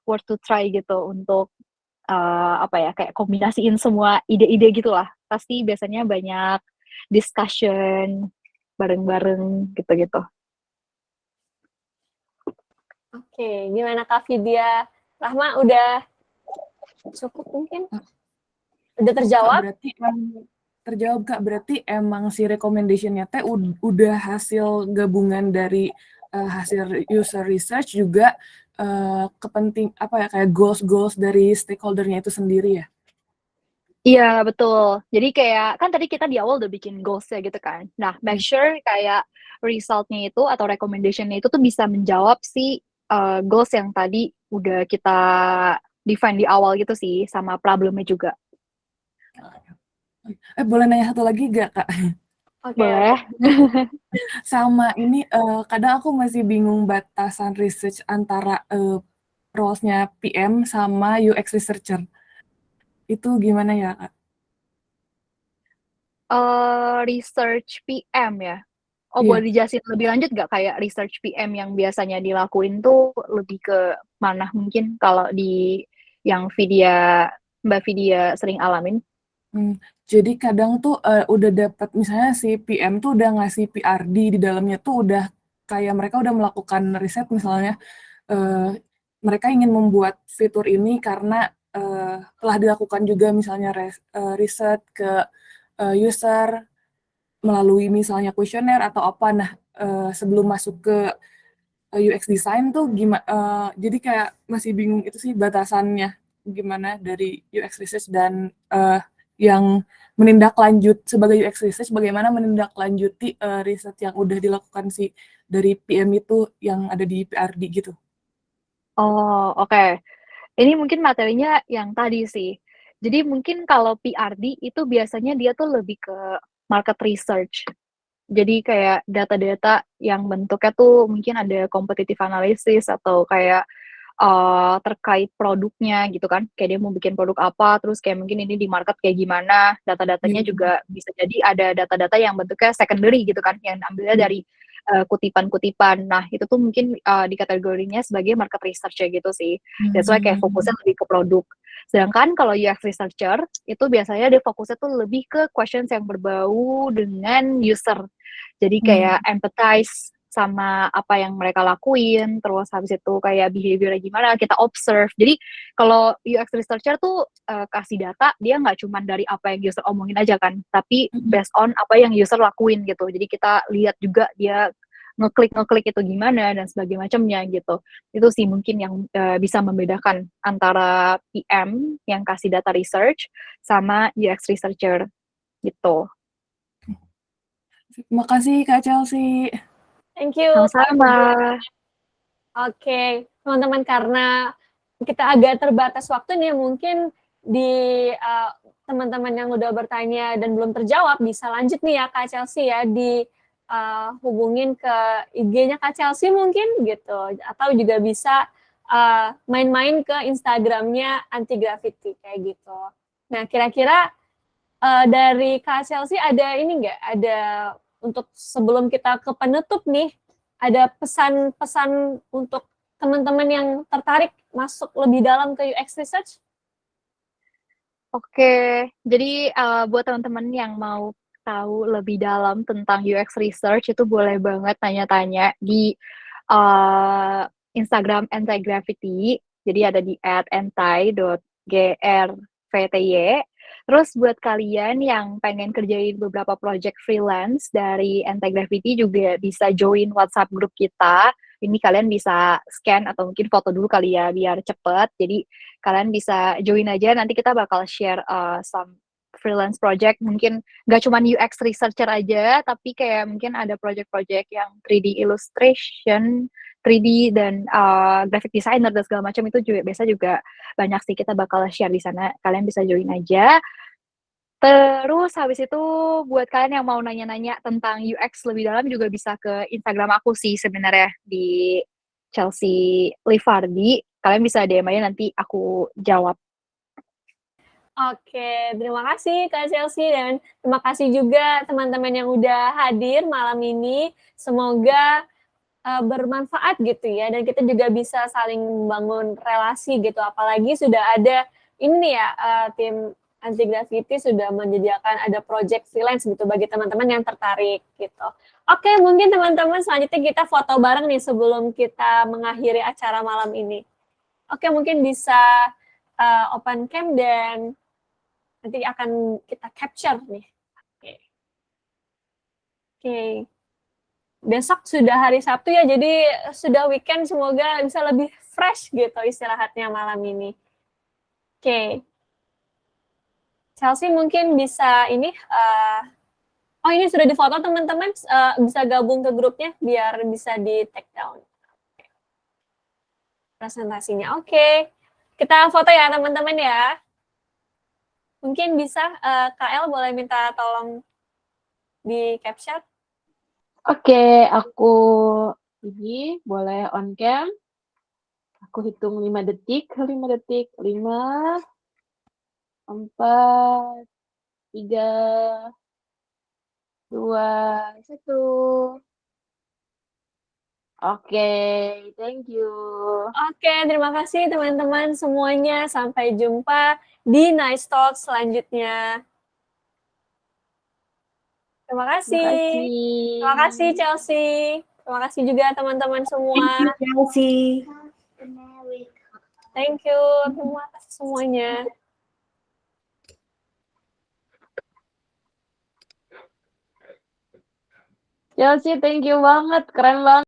worth to try gitu untuk kayak kombinasiin semua ide-ide gitulah. Pasti biasanya banyak discussion bareng-bareng gitu-gitu. Oke, gimana Kak Vidya Rahma, udah cukup mungkin? Udah terjawab? Berarti terjawab Kak, berarti emang si recommendation-nya teh udah hasil gabungan dari hasil user research juga kayak goals dari stakeholder-nya itu sendiri ya? Iya, betul. Jadi kayak, kan tadi kita di awal udah bikin goals-nya gitu kan. Nah, make sure kayak result-nya itu atau recommendation-nya itu tuh bisa menjawab si goals yang tadi udah kita define di awal gitu sih, sama problemnya juga. Boleh nanya satu lagi gak Kak? Boleh. Sama ini kadang aku masih bingung batasan research antara roles-nya PM sama UX researcher. Itu gimana ya Kak? Research PM ya? Oh, Iya. boleh dijelasin lebih lanjut nggak kayak research PM yang biasanya dilakuin tuh lebih ke mana mungkin kalau di yang Mbak Vidya sering alamin? Jadi kadang tuh udah dapat misalnya si PM tuh udah ngasih PRD di dalamnya tuh udah kayak mereka udah melakukan riset misalnya mereka ingin membuat fitur ini karena telah dilakukan juga misalnya riset ke user melalui misalnya kuesioner atau apa. Nah, sebelum masuk ke UX design tuh gimana? Jadi kayak masih bingung itu sih batasannya gimana dari UX research dan yang sebagai UX research bagaimana menindaklanjuti riset yang udah dilakukan dari PM itu yang ada di PRD gitu. Oh, oke. Ini mungkin materinya yang tadi sih. Jadi mungkin kalau PRD itu biasanya dia tuh lebih ke market research. Jadi kayak data-data yang bentuknya tuh mungkin ada competitive analysis atau kayak terkait produknya gitu kan. Kayak dia mau bikin produk apa, terus kayak mungkin ini di market kayak gimana. Data-datanya juga bisa jadi ada data-data yang bentuknya secondary gitu kan, yang ambilnya dari kutipan-kutipan. Nah, itu tuh mungkin di kategorinya sebagai market research ya gitu sih. That's why kayak fokusnya lebih ke produk. Sedangkan kalau UX researcher itu biasanya dia fokusnya tuh lebih ke questions yang berbau dengan user. Jadi kayak empathize sama apa yang mereka lakuin, terus habis itu kayak behavior gimana, kita observe. Jadi kalau UX researcher tuh kasih data, dia nggak cuma dari apa yang user omongin aja kan, tapi based on apa yang user lakuin gitu. Jadi kita lihat juga dia ngeklik itu gimana dan sebagainya macamnya gitu. Itu sih mungkin yang bisa membedakan antara PM yang kasih data research sama UX researcher gitu. Terima kasih Kak Chelsea. Thank you. Sama-sama. Oke, teman-teman, karena kita agak terbatas waktu nih, mungkin di teman-teman yang udah bertanya dan belum terjawab bisa lanjut nih ya Kak Chelsea ya, di hubungin ke IG-nya Kak Chelsea mungkin gitu, atau juga bisa main-main ke Instagram-nya Anti Graffiti kayak gitu. Nah, kira-kira dari Kak Chelsea ada ini nggak? Ada untuk sebelum kita ke penutup nih, ada pesan-pesan untuk teman-teman yang tertarik masuk lebih dalam ke UX research? Oke, jadi buat teman-teman yang mau tahu lebih dalam tentang UX research itu boleh banget tanya-tanya di Instagram Anti-Graffiti. Jadi ada di @anti.grvty. Terus buat kalian yang pengen kerjain beberapa project freelance dari Anti-Graffiti juga bisa join WhatsApp grup kita. Ini kalian bisa scan atau mungkin foto dulu kali ya biar cepet. Jadi kalian bisa join aja, nanti kita bakal share some freelance project, mungkin nggak cuma UX researcher aja, tapi kayak mungkin ada project-project yang 3D illustration, 3D dan graphic designer dan segala macam itu juga biasa juga banyak sih, kita bakal share di sana, kalian bisa join aja. Terus habis itu buat kalian yang mau nanya-nanya tentang UX lebih dalam juga bisa ke Instagram aku sih sebenarnya di Chelsea Livardi. Kalian bisa DM aja nanti aku jawab. Oke, terima kasih Kak Chelsea dan terima kasih juga teman-teman yang udah hadir malam ini. Semoga bermanfaat gitu ya, dan kita juga bisa saling membangun relasi gitu. Apalagi sudah ada ini ya, tim Anti Graffiti sudah menyediakan ada project freelance gitu bagi teman-teman yang tertarik gitu. Oke, mungkin teman-teman selanjutnya kita foto bareng nih sebelum kita mengakhiri acara malam ini. Oke, mungkin bisa open cam dan nanti akan kita capture nih. Oke. Besok sudah hari Sabtu ya, jadi sudah weekend, semoga bisa lebih fresh gitu istirahatnya malam ini. Oke. Chelsea mungkin bisa ini, oh ini sudah difoto teman-teman, bisa gabung ke grupnya biar bisa di take down. Presentasinya, oke. Kita foto ya teman-teman ya. Mungkin bisa, KL boleh minta tolong di capture. Oke, aku ini boleh on cam. Aku hitung 5 detik, 5 detik, 5, 4, 3, 2, 1. Oke, thank you. Oke, terima kasih teman-teman semuanya. Sampai jumpa di Nice Talk selanjutnya. Terima kasih. Terima kasih Chelsea. Terima kasih juga teman-teman semua. Thank you, Chelsea. Thank you. Terima kasih semuanya. Chelsea, thank you banget, keren banget.